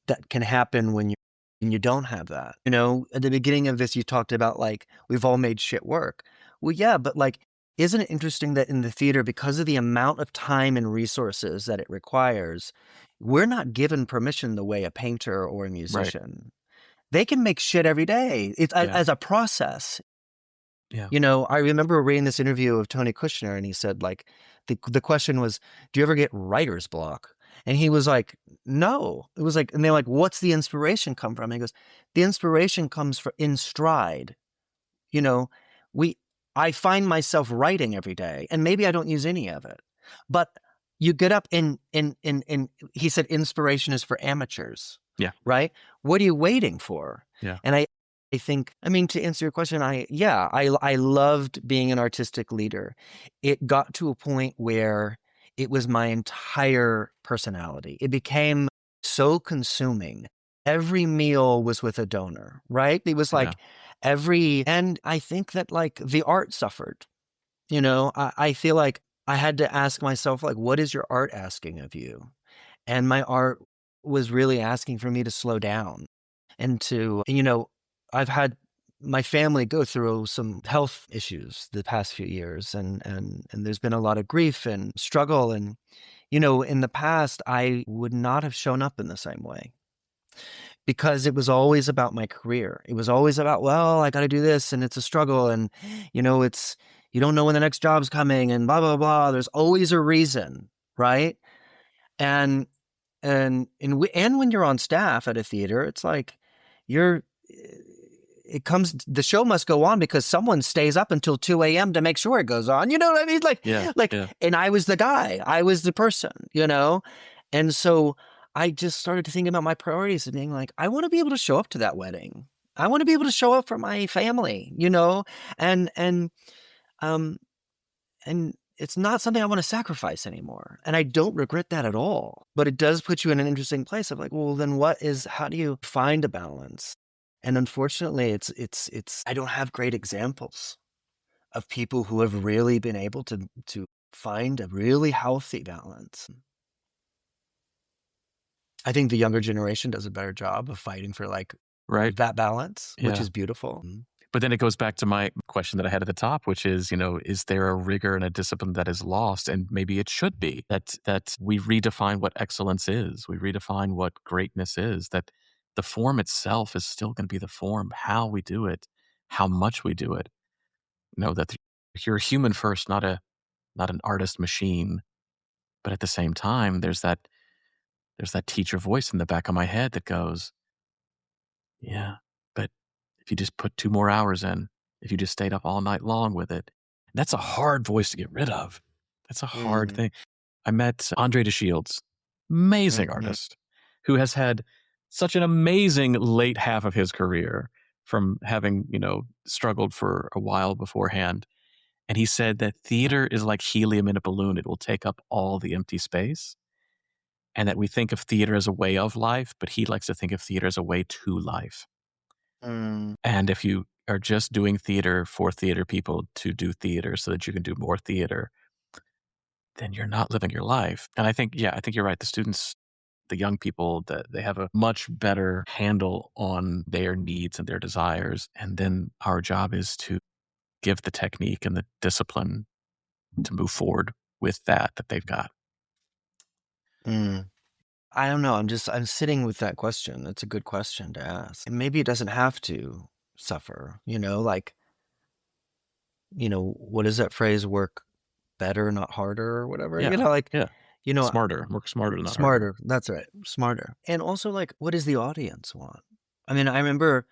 that can happen when you don't have that. You know, at the beginning of this, you talked about like, we've all made shit work. Well, yeah, but like, isn't it interesting that in the theater, because of the amount of time and resources that it requires, we're not given permission the way a painter or a Right. musician. They can make shit every day. It's Yeah. as a process. Yeah. You know, I remember reading this interview of Tony Kushner, and he said, like, the question was, "Do you ever get writer's block?" And he was like, "No." It was like, and they're like, "What's the inspiration come from?" And he goes, "The inspiration comes in stride. You know, I find myself writing every day, and maybe I don't use any of it, but you get up and he said, inspiration is for amateurs." Yeah. Right? What are you waiting for? Yeah. And I think, I mean, to answer your question, I loved being an artistic leader. It got to a point where it was my entire personality. It became so consuming. Every meal was with a donor, right? It was like and I think that like the art suffered. You know, I feel like I had to ask myself, like, what is your art asking of you? And my art was really asking for me to slow down and I've had my family go through some health issues the past few years, and there's been a lot of grief and struggle. And, in the past, I would not have shown up in the same way because it was always about my career. It was always about, well, I got to do this and it's a struggle. And, it's, you don't know when the next job's coming and blah, blah, blah. There's always a reason. Right. And, and when you're on staff at a theater, it's like you're, the show must go on because someone stays up until 2 a.m. to make sure it goes on. You know what I mean? Yeah, yeah. And I was the guy, I was the person, And so I just started to think about my priorities and being like, I want to be able to show up to that wedding. I want to be able to show up for my family, and, um, and it's not something I want to sacrifice anymore. And I don't regret that at all, but it does put you in an interesting place of like, well, then how do you find a balance? And unfortunately, I don't have great examples of people who have really been able to find a really healthy balance. I think the younger generation does a better job of fighting for Right. that balance, which Yeah. is beautiful. But then it goes back to my question that I had at the top, which is, is there a rigor and a discipline that is lost? And maybe it should be that we redefine what excellence is. We redefine what greatness is, that the form itself is still going to be the form, how we do it, how much we do it. That you're a human first, not an artist machine. But at the same time, there's that teacher voice in the back of my head that goes, yeah, but if you just put 2 more hours in, if you just stayed up all night long with it, that's a hard voice to get rid of. That's a hard thing. I met Andre DeShields, amazing artist, who has had such an amazing late half of his career from having, struggled for a while beforehand. And he said that theater is like helium in a balloon. It will take up all the empty space. And that we think of theater as a way of life, but he likes to think of theater as a way to life. And if you are just doing theater for theater people to do theater so that you can do more theater, then you're not living your life. And I think you're right. The students, the young people, they have a much better handle on their needs and their desires. And then our job is to give the technique and the discipline to move forward with that they've got. I don't know. I'm sitting with that question. That's a good question to ask. And maybe it doesn't have to suffer, what is that phrase? Work better, not harder, or whatever. Yeah. Smarter, work smarter, not harder. Smarter. That's right. Smarter. And also, what does the audience want? I mean, I remember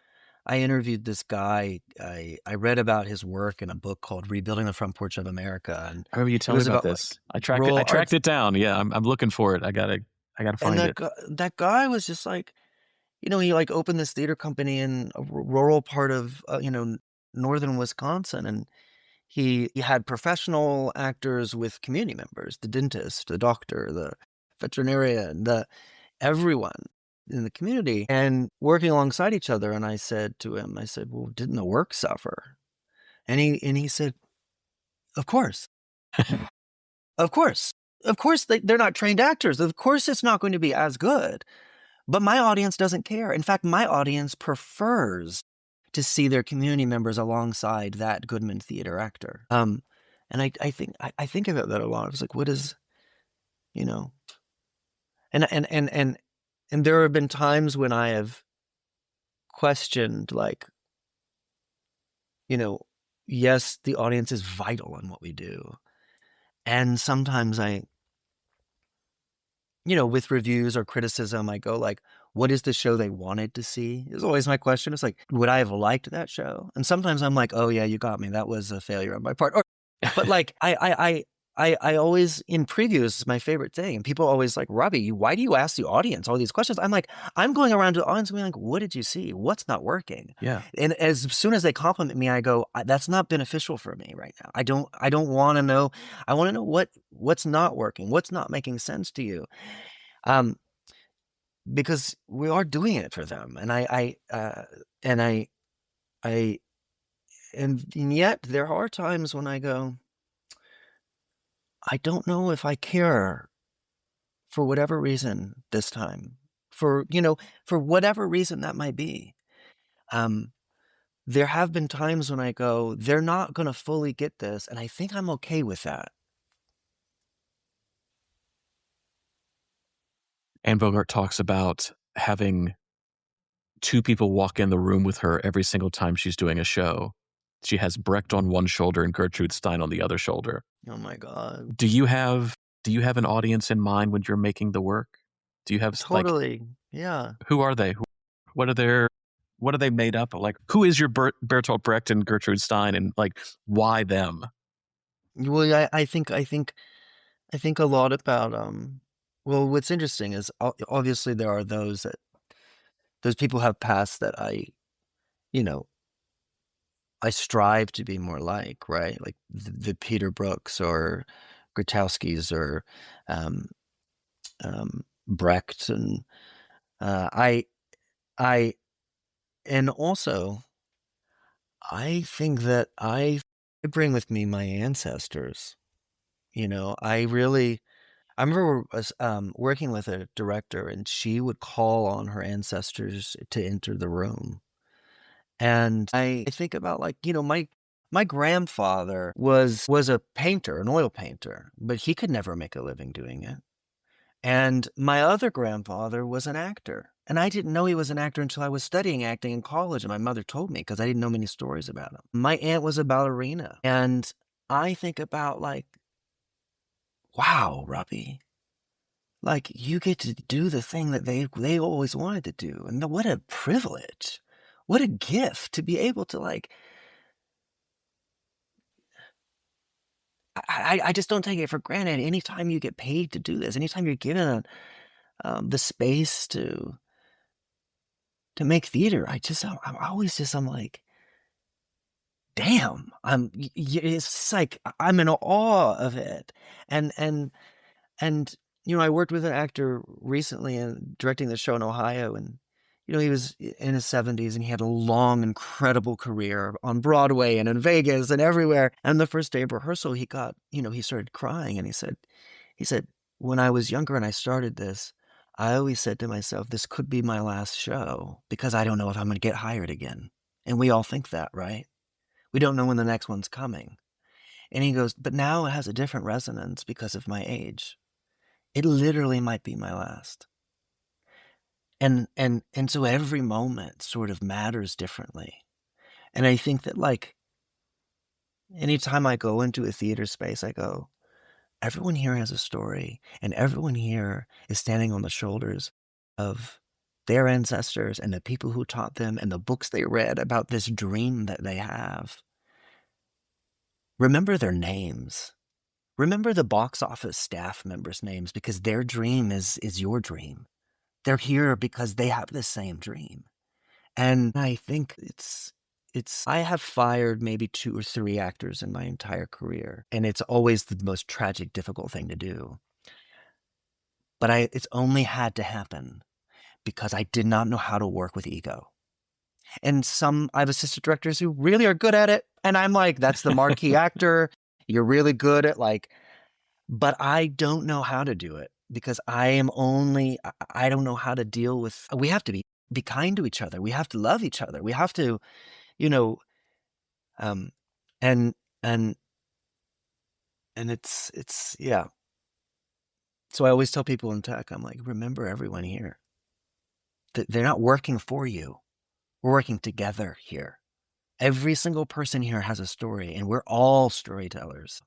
I interviewed this guy. I read about his work in a book called Rebuilding the Front Porch of America. And I remember you telling me about this. I tracked it down. Yeah, I'm looking for it. I gotta find it. That guy was just he opened this theater company in a rural part of northern Wisconsin, and he had professional actors with community members, the dentist, the doctor, the veterinarian, everyone in the community, and working alongside each other. And I said to him, well, didn't the work suffer? And he said, of course. Of course. Of course, they're not trained actors. Of course, it's not going to be as good. But my audience doesn't care. In fact, my audience prefers to see their community members alongside that Goodman Theater actor. And I think about that a lot. It's like, what is, and there have been times when I have questioned, yes, the audience is vital in what we do. And sometimes with reviews or criticism, I go what is the show they wanted to see? Is always my question. It's like, would I have liked that show? And sometimes I'm like, oh yeah, you got me. That was a failure on my part. But I always, in previews, my favorite thing. And people always Robby, why do you ask the audience all these questions? I'm like, I'm going around to the audience and being like, what did you see? What's not working? Yeah. And as soon as they compliment me, I go, that's not beneficial for me right now. I don't want to know. I want to know what's not working, what's not making sense to you. Because we are doing it for them. And yet there are times when I go, I don't know if I care for whatever reason this time, for whatever reason that might be. There have been times when I go, they're not going to fully get this, and I think I'm okay with that. Anne Bogart talks about having two people walk in the room with her every single time she's doing a show. She has Brecht on one shoulder and Gertrude Stein on the other shoulder. Oh my God. Do you have an audience in mind when you're making the work? Do you have Totally. Yeah. Who are they? What are they made up of? Like, who is your Bertolt Brecht and Gertrude Stein, and like, why them? Well, I think a lot about well, what's interesting is obviously there are those people have passed that I strive to be more like, right? Like the Peter Brooks or Grotowski's or Brecht, and I and also I think that I bring with me my ancestors. I remember working with a director, and she would call on her ancestors to enter the room. And I think about, like, my grandfather was a painter, an oil painter, but he could never make a living doing it. And my other grandfather was an actor. And I didn't know he was an actor until I was studying acting in college, and my mother told me because I didn't know many stories about him. My aunt was a ballerina. And I think about, like, wow, Robby, like, you get to do the thing that they always wanted to do. And what a privilege. What a gift to be able to, like, I just don't take it for granted. Anytime you get paid to do this, anytime you're given the space to make theater, I'm like, damn, it's like, I'm in awe of it. And I worked with an actor recently and directing the show in Ohio, and he was in his 70s, and he had a long, incredible career on Broadway and in Vegas and everywhere. And the first day of rehearsal, he got, he started crying, and he said, when I was younger and I started this, I always said to myself, this could be my last show because I don't know if I'm going to get hired again. And we all think that, right? We don't know when the next one's coming. And he goes, but now it has a different resonance because of my age. It literally might be my last. And so every moment sort of matters differently. And I think that, like, anytime I go into a theater space, I go, everyone here has a story, and everyone here is standing on the shoulders of their ancestors and the people who taught them and the books they read about this dream that they have. Remember their names. Remember the box office staff members' names, because their dream is your dream. They're here because they have the same dream. And I think I have fired maybe 2 or 3 actors in my entire career, and it's always the most tragic, difficult thing to do. But it's only had to happen because I did not know how to work with ego. And I have assistant directors who really are good at it, and I'm like, that's the marquee actor. You're really good at, like, but I don't know how to do it because I don't know how to deal with, we have to be kind to each other. We have to love each other. We have to, and it's, yeah. So I always tell people in tech, I'm like, remember everyone here. They're not working for you. We're working together here. Every single person here has a story, and we're all storytellers.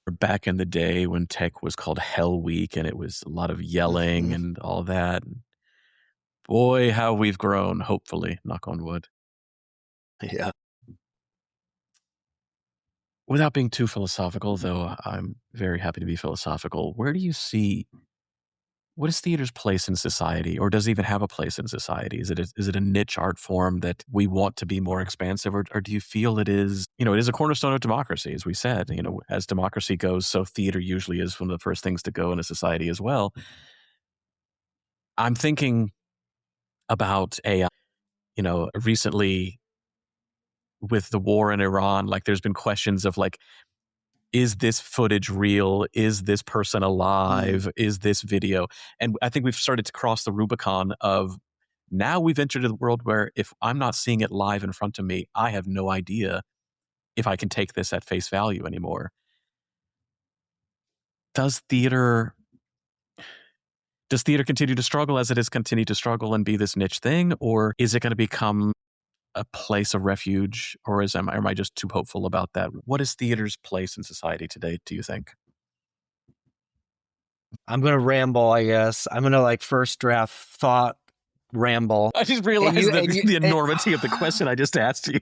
Back in the day when tech was called Hell Week, and it was a lot of yelling and all that. Boy, how we've grown, hopefully, knock on wood. Yeah. Without being too philosophical, though I'm very happy to be philosophical, what is theater's place in society, or does it even have a place in society? Is it a niche art form that we want to be more expansive, or do you feel it is, it is a cornerstone of democracy, as we said, as democracy goes, so theater usually is one of the first things to go in a society as well. I'm thinking about AI, recently with the war in Iran, like there's been questions of, like, is this footage real? Is this person alive? Is this video? And I think we've started to cross the Rubicon of now we've entered a world where if I'm not seeing it live in front of me, I have no idea if I can take this at face value anymore. Does theater continue to struggle as it has continued to struggle and be this niche thing? Or is it going to become a place of refuge? Or am I just too hopeful about that? What is theater's place in society today, do you think? I'm going to ramble, I guess. I'm going to first draft thought ramble. I just realized the enormity of the question I just asked you.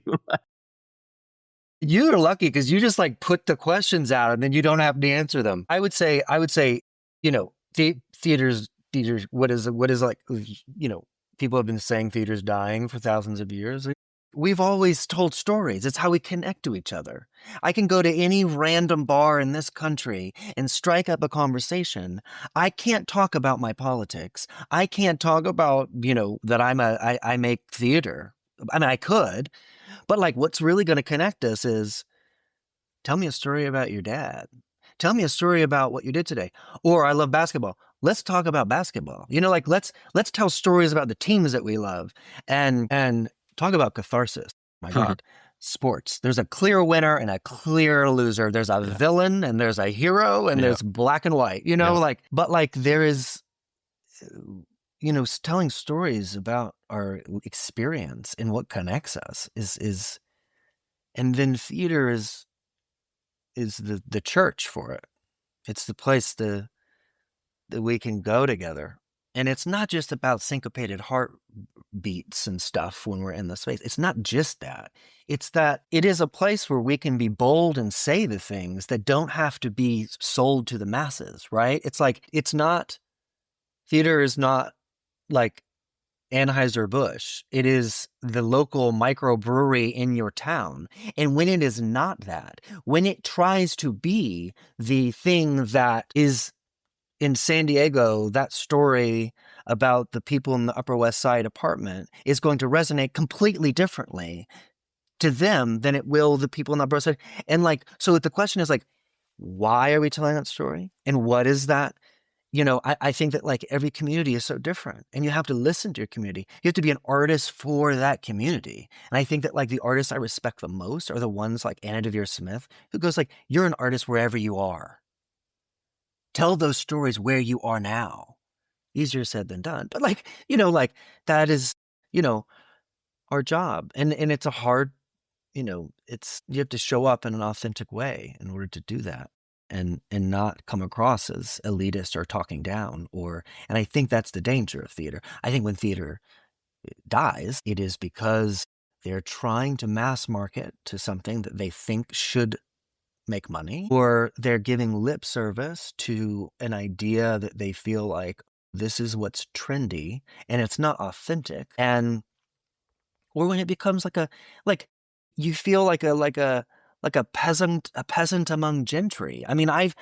You're lucky because you just put the questions out and then you don't have to answer them. I would say, theaters, what is people have been saying theater's dying for thousands of years. We've always told stories. It's how we connect to each other. I can go to any random bar in this country and strike up a conversation. I can't talk about my politics. I can't talk about, that I make theater. I mean, I could, but what's really going to connect us is tell me a story about your dad. Tell me a story about what you did today. Or I love basketball. Let's talk about basketball. Let's tell stories about the teams that we love and talk about catharsis. My God, sports. There's a clear winner and a clear loser. There's a villain and there's a hero and there's black and white, but there is, telling stories about our experience and what connects us is, and then theater is the church for it. It's the place that we can go together. And it's not just about syncopated heartbeats and stuff when we're in the space. It's not just that. It's that it is a place where we can be bold and say the things that don't have to be sold to the masses, right? Theater is not like Anheuser-Busch. It is the local microbrewery in your town. And when it is not that, when it tries to be the thing that is in San Diego, that story about the people in the Upper West Side apartment is going to resonate completely differently to them than it will the people in the Upper West Side. And so the question is why are we telling that story? And what is that? I think that every community is so different and you have to listen to your community. You have to be an artist for that community. And I think that the artists I respect the most are the ones like Anna Deavere Smith, who goes you're an artist wherever you are. Tell those stories where you are now. Easier said than done. But that is, our job. And it's a hard, you have to show up in an authentic way in order to do that and not come across as elitist or talking down and I think that's the danger of theater. I think when theater dies, it is because they're trying to mass market to something that they think should make money, or they're giving lip service to an idea that they feel like this is what's trendy and it's not authentic. Or when it becomes you feel like a peasant among gentry. I mean, I've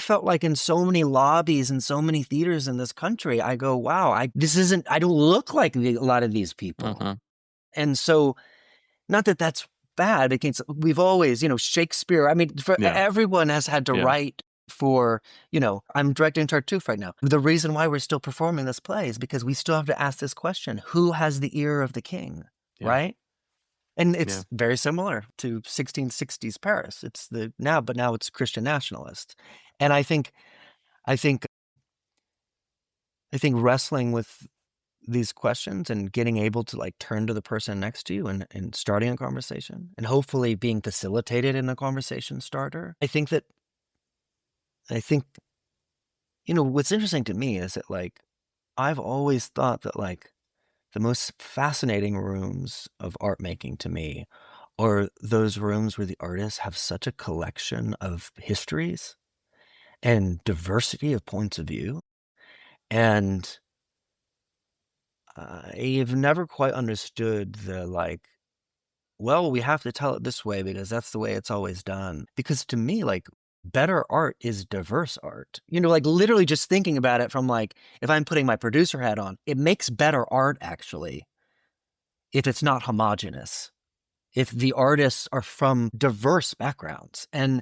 felt in so many lobbies and so many theaters in this country, I go, wow, I don't look like a lot of these people. And so, not that that's bad, because we've always, Shakespeare, everyone has had to write for, I'm directing Tartuffe right now. The reason why we're still performing this play is because we still have to ask this question: who has the ear of the king, right? And it's very similar to 1660s Paris. But now it's Christian nationalists. And I think wrestling with these questions and getting able to turn to the person next to you and starting a conversation and hopefully being facilitated in a conversation starter. I think what's interesting to me is that I've always thought that the most fascinating rooms of art making to me are those rooms where the artists have such a collection of histories and diversity of points of view. And I've never quite understood we have to tell it this way because that's the way it's always done. Because to me, better art is diverse art. Literally just thinking about it from if I'm putting my producer hat on, it makes better art actually if it's not homogenous, if the artists are from diverse backgrounds. And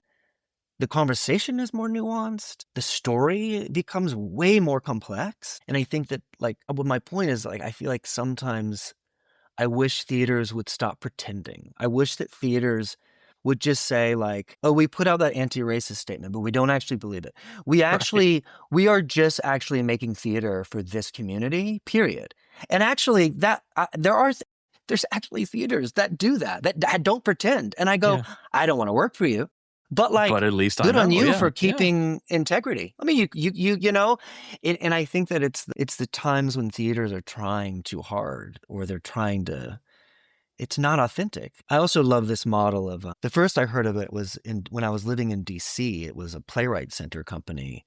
the conversation is more nuanced. The story becomes way more complex. And I think that, like, what my point is, like, I feel like sometimes I wish theaters would stop pretending. I wish that theaters would just say, like, oh, we put out that anti-racist statement, but we don't actually believe it. Right. We are just actually making theater for this community, period. And actually, there's actually theaters that do that don't pretend. And I go, Yeah. I don't want to work for you, but But like, at least I good on know. you Yeah. for Yeah. keeping integrity. I mean, and I think that it's the times when theaters are trying too hard, or they're trying to, it's not authentic. I also love this model of the first I heard of it was when I was living in DC. It was a playwright center company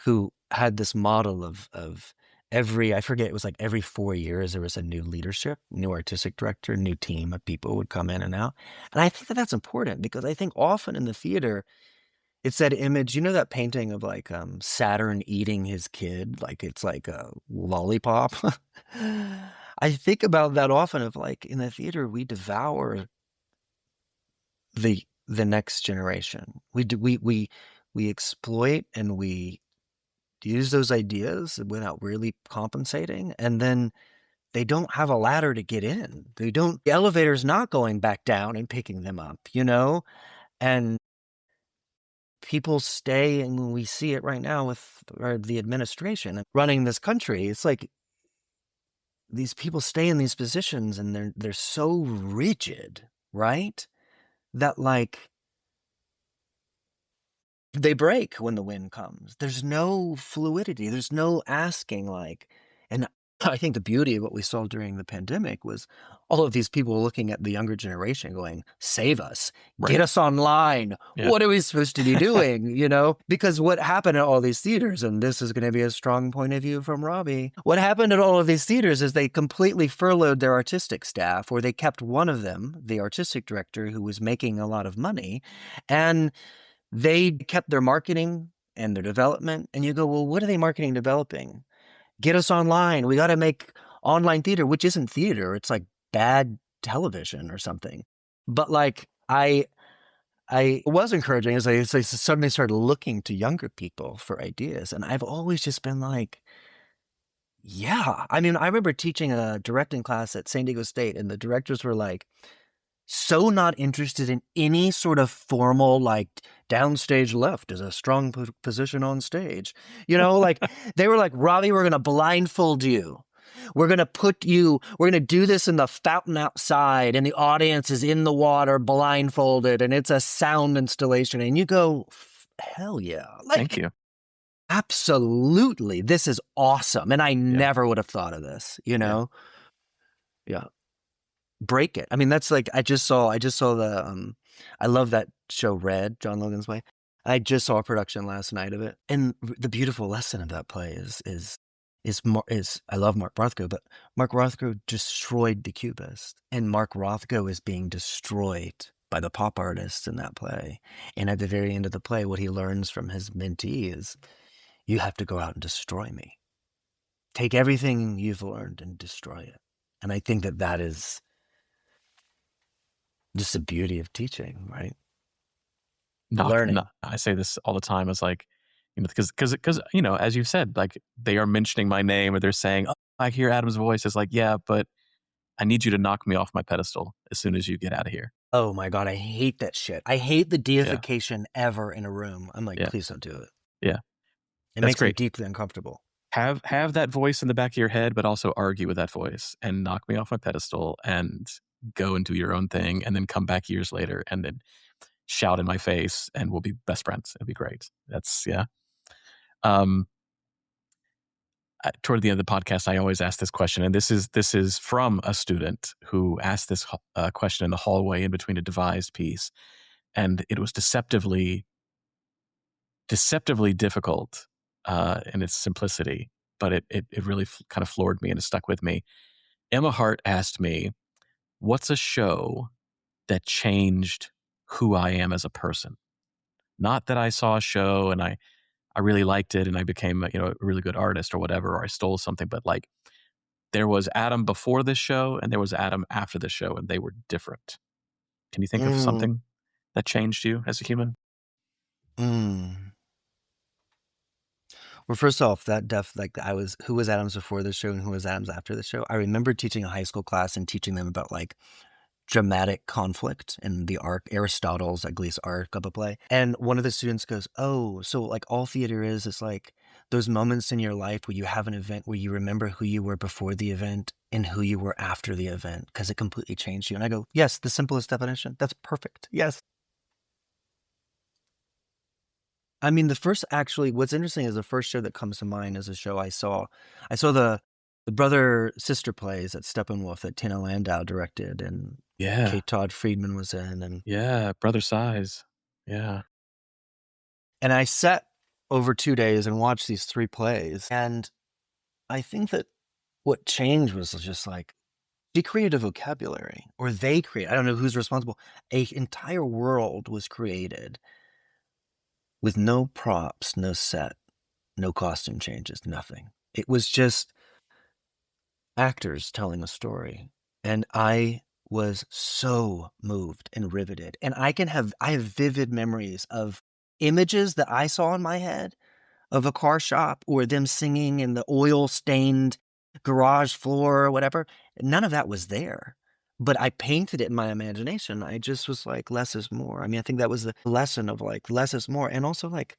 who had this model of every, I forget, it was like every 4 years there was a new leadership, new artistic director, new team of people would come in and out. And I think that that's important, because I think often in the theater it's that image, that painting of like Saturn eating his kid, like it's like a lollipop. I think about that often, of like, in the theater we devour the next generation. We exploit, and we use those ideas without really compensating, and then they don't have a ladder to get in. The elevator's not going back down and picking them up, and people stay, and we see it right now with the administration running this country. It's like these people stay in these positions, and they're so rigid, right? That, like, they break when the wind comes. There's no fluidity. There's no asking, like, and I think the beauty of what we saw during the pandemic was all of these people looking at the younger generation going, save us, get Right. us online. Yeah. What are we supposed to be doing? Because what happened at all these theaters, and this is going to be a strong point of view from Robby, what happened at all of these theaters is they completely furloughed their artistic staff, or they kept one of them, the artistic director, who was making a lot of money, and they kept their marketing and their development. And you go, well, what are they marketing and developing? Get us online. We got to make online theater, which isn't theater. It's like bad television or something. But like, I was encouraging as I suddenly started looking to younger people for ideas. And I've always just been like, yeah. I mean, I remember teaching a directing class at San Diego State, and the directors were like, so not interested in any sort of formal, like, downstage left is a strong position on stage. Like, they were like, Robby, we're going to blindfold you. We're going to do this in the fountain outside, and the audience is in the water blindfolded, and it's a sound installation. And you go, hell yeah. Thank Like, you. absolutely. This is awesome. And I Yeah. never would have thought of this, Yeah. Yeah. Break it. I mean, that's like, I just saw the I love that show Red, John Logan's play. I just saw a production last night of it, and the beautiful lesson of that play is I love Mark Rothko, but Mark Rothko destroyed the Cubist, and Mark Rothko is being destroyed by the pop artists in that play. And at the very end of the play, what he learns from his mentee is, you have to go out and destroy me. Take everything you've learned and destroy it. And I think that is just the beauty of teaching, right? Learning. I say this all the time, as like, because as you said, like, they are mentioning my name, or they're saying, oh, I hear Adam's voice. It's like, yeah, but I need you to knock me off my pedestal as soon as you get out of here. Oh my God, I hate that shit. I hate the Yeah. deification ever in a room. I'm like, Yeah. please don't do it. Yeah. It That's makes me great. deeply uncomfortable. Have that voice in the back of your head, but also argue with that voice and knock me off my pedestal and go and do your own thing, and then come back years later and then shout in my face, and we'll be best friends. It'd be great. That's, yeah. Toward the end of the podcast, I always ask this question, and this is from a student who asked this question in the hallway in between a devised piece, and it was deceptively difficult in its simplicity, but it really kind of floored me, and it stuck with me. Emma Hart asked me, "What's a show that changed who I am as a person?" Not that I saw a show and I really liked it and I became a really good artist or whatever, or I stole something, but like, there was Adam before this show and there was Adam after the show, and they were different. Can you think of something that changed you as a human? Mm. Well, first off, who was Adams before the show and who was Adams after the show? I remember teaching a high school class and teaching them about like dramatic conflict and the arc, Aristotle's, at least, arc of a play. And one of the students goes, "Oh, so like all theater is like those moments in your life where you have an event where you remember who you were before the event and who you were after the event because it completely changed you." And I go, "Yes, the simplest definition. That's perfect. Yes." I mean, what's interesting is the first show that comes to mind is a show I saw. I saw the brother sister plays at Steppenwolf that Tina Landau directed, and Yeah. Kate Todd Friedman was in, and Yeah. Brother Size. Yeah. I sat over 2 days and watched these 3 plays, and I think that what changed was just like she created a vocabulary, or they create. I don't know who's responsible. A entire world was created with no props, no set, no costume changes, nothing. It was just actors telling a story. And I was so moved and riveted. And I have vivid memories of images that I saw in my head of a car shop or them singing in the oil stained garage floor or whatever. None of that was there. But I painted it in my imagination. I just was like, less is more. I mean, I think that was the lesson of like, less is more. And also, like,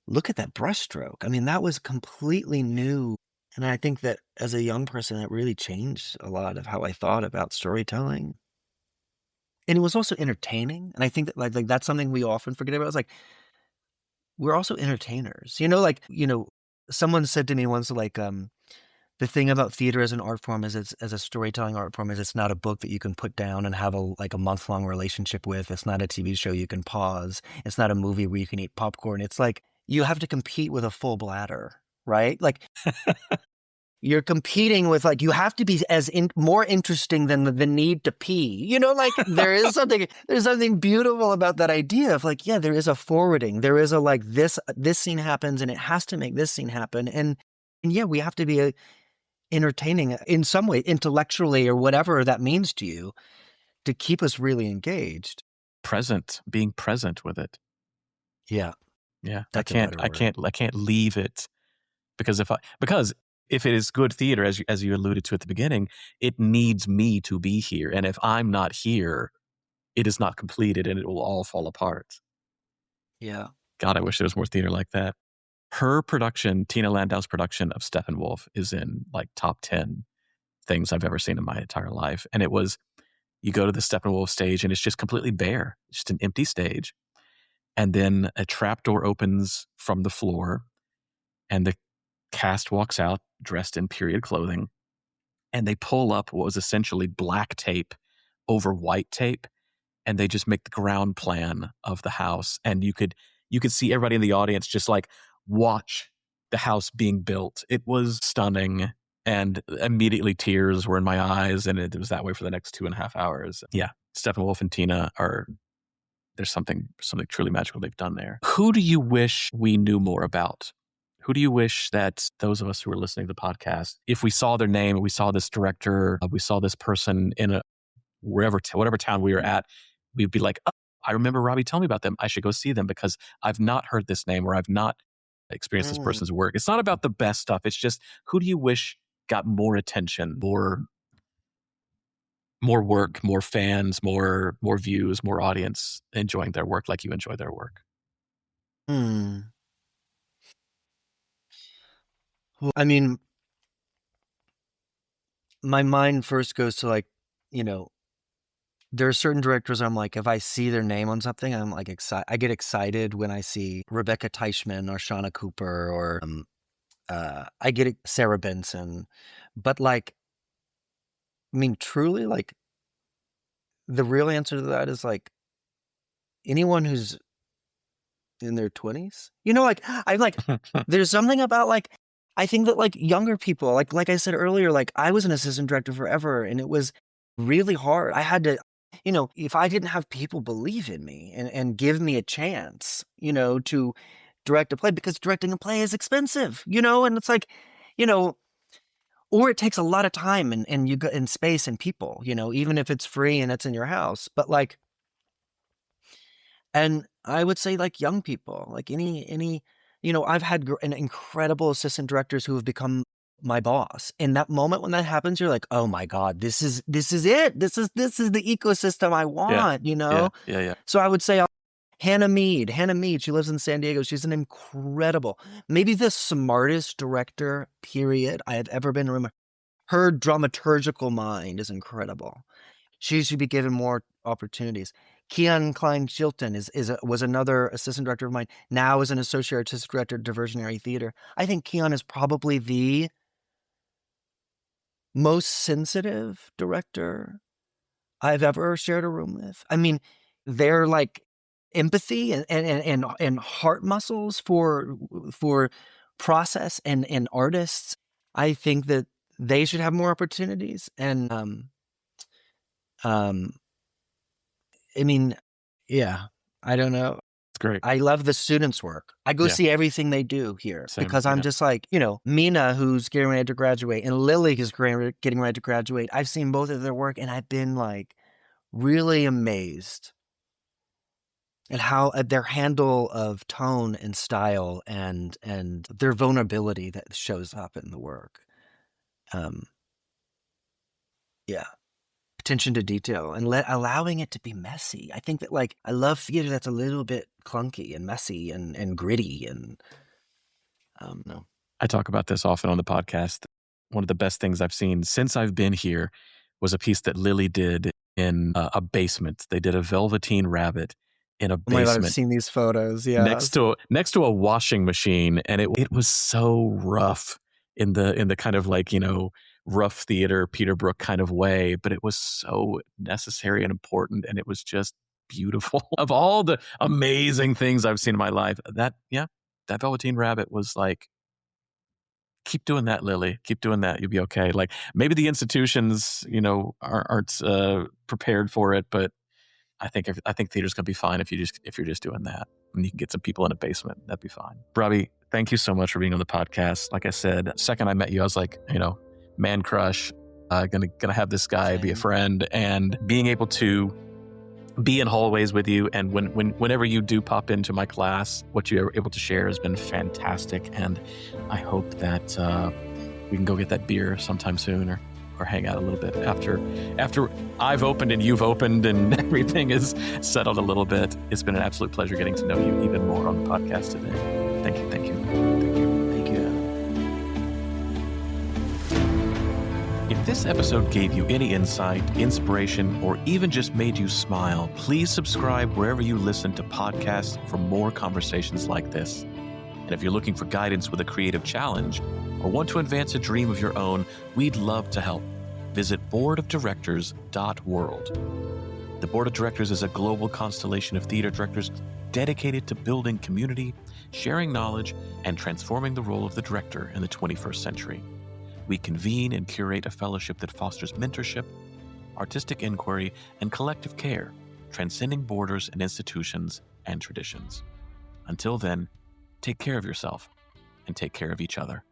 look at that brushstroke. I mean, that was completely new. And I think that as a young person, that really changed a lot of how I thought about storytelling. And it was also entertaining. And I think that like that's something we often forget about. It's like, we're also entertainers. Someone said to me once, like, the thing about theater as an art form is as a storytelling art form is it's not a book that you can put down and have a month-long relationship with. It's not a TV show you can pause. It's not a movie where you can eat popcorn. It's like you have to compete with a full bladder, right? Like you're competing with, like, you have to be more interesting than the need to pee. Like there's something beautiful about that idea of like, yeah, there is a forwarding. There is a like this scene happens and it has to make this scene happen. And yeah, we have to be entertaining in some way, intellectually or whatever that means to you, to keep us really engaged. Being present with it. Yeah, Yeah. that's a better word. I can't leave it because if it is good theater, as you alluded to at the beginning, it needs me to be here. And if I'm not here, it is not completed and it will all fall apart. Yeah. God, I wish there was more theater like that. Her production, Tina Landau's production of Steppenwolf, is in like top 10 things I've ever seen in my entire life. And it was, you go to the Steppenwolf stage and it's just completely bare. It's just an empty stage. And then a trapdoor opens from the floor and the cast walks out dressed in period clothing. And they pull up what was essentially black tape over white tape. And they just make the ground plan of the house. And you could see everybody in the audience just like watch the house being built. It was stunning. And immediately tears were in my eyes. And it was that way for the next 2.5 hours. Yeah. Steppenwolf and Tina there's something truly magical they've done there. Who do you wish we knew more about? Who do you wish that those of us who are listening to the podcast, if we saw their name, we saw this director, we saw this person in whatever town we were at, we'd be like, oh, I remember Robby telling me about them. I should go see them because I've not heard this name or I've not experienced this person's work. It's not about the best stuff. It's just, who do you wish got more attention, more work, more fans, more views, more audience enjoying their work like you enjoy their work? Well, I mean, my mind first goes to like, there are certain directors I'm like, if I see their name on something, I'm like excited. I get excited when I see Rebecca Teichman or Shauna Cooper or I get Sarah Benson. But like, I mean, truly, like, the real answer to that is like anyone who's in their 20s. Like I'm like, there's something about like, I think that like younger people, like I said earlier, like I was an assistant director forever and it was really hard. I had to, if I didn't have people believe in me and give me a chance, to direct a play, because directing a play is expensive, and it's like, or it takes a lot of time and you got in space and people, even if it's free and it's in your house. But like, And I would say like young people, like any, I've had an incredible assistant directors who have become my boss. In that moment when that happens, you're like, oh my God, this is it. This is the ecosystem I Yeah. want, Yeah. So I would say Hannah Mead, she lives in San Diego. She's an incredible, maybe the smartest director, period, I have ever been in. Her dramaturgical mind is incredible. She should be given more opportunities. Kenan Klein-Chilton was another assistant director of mine. Now is an associate artistic director at Diversionary Theater. I think Kenan is probably the most sensitive director I've ever shared a room with. I mean, they're like empathy and heart muscles for process and artists. I think that they should have more opportunities. And I mean, yeah, I don't know. It's great. I love the students' work. I go Yeah. see everything they do here Same, because I'm just like, Mina, who's getting ready to graduate, and Lily, who's getting ready to graduate. I've seen both of their work, and I've been like really amazed at how at their handle of tone and style and their vulnerability that shows up in the work. Yeah. Attention to detail and allowing it to be messy. I think that I love theater that's a little bit clunky and messy and gritty and no. I talk about this often on the podcast. One of the best things I've seen since I've been here was a piece that Lily did in a basement. They did a Velveteen Rabbit in a basement. Oh my God, I've seen these photos. Yeah, next to a washing machine, and it was so rough in the kind of rough theater Peter Brook kind of way, but it was so necessary and important, and it was just beautiful. Of all the amazing things I've seen in my life, that Velveteen Rabbit was like, keep doing that, Lily. Keep doing that. You'll be okay. Like maybe the institutions, aren't prepared for it, but I think theater's gonna be fine if you're just doing that, and you can get some people in a basement. That'd be fine. Robby, thank you so much for being on the podcast. Like I said, second I met you, I was like, man crush. Gonna have this guy be a friend, and being able to be in hallways with you, and whenever you do pop into my class, what you're able to share has been fantastic. And I hope that we can go get that beer sometime soon, or hang out a little bit after I've opened and you've opened and everything is settled a little bit. It's been an absolute pleasure getting to know you even more on the podcast today. Thank you. If this episode gave you any insight, inspiration, or even just made you smile, please subscribe wherever you listen to podcasts for more conversations like this. And if you're looking for guidance with a creative challenge or want to advance a dream of your own, we'd love to help. Visit boardofdirectors.world. The Board of Directors is a global constellation of theater directors dedicated to building community, sharing knowledge, and transforming the role of the director in the 21st century. We convene and curate a fellowship that fosters mentorship, artistic inquiry, and collective care, transcending borders and institutions and traditions. Until then, take care of yourself and take care of each other.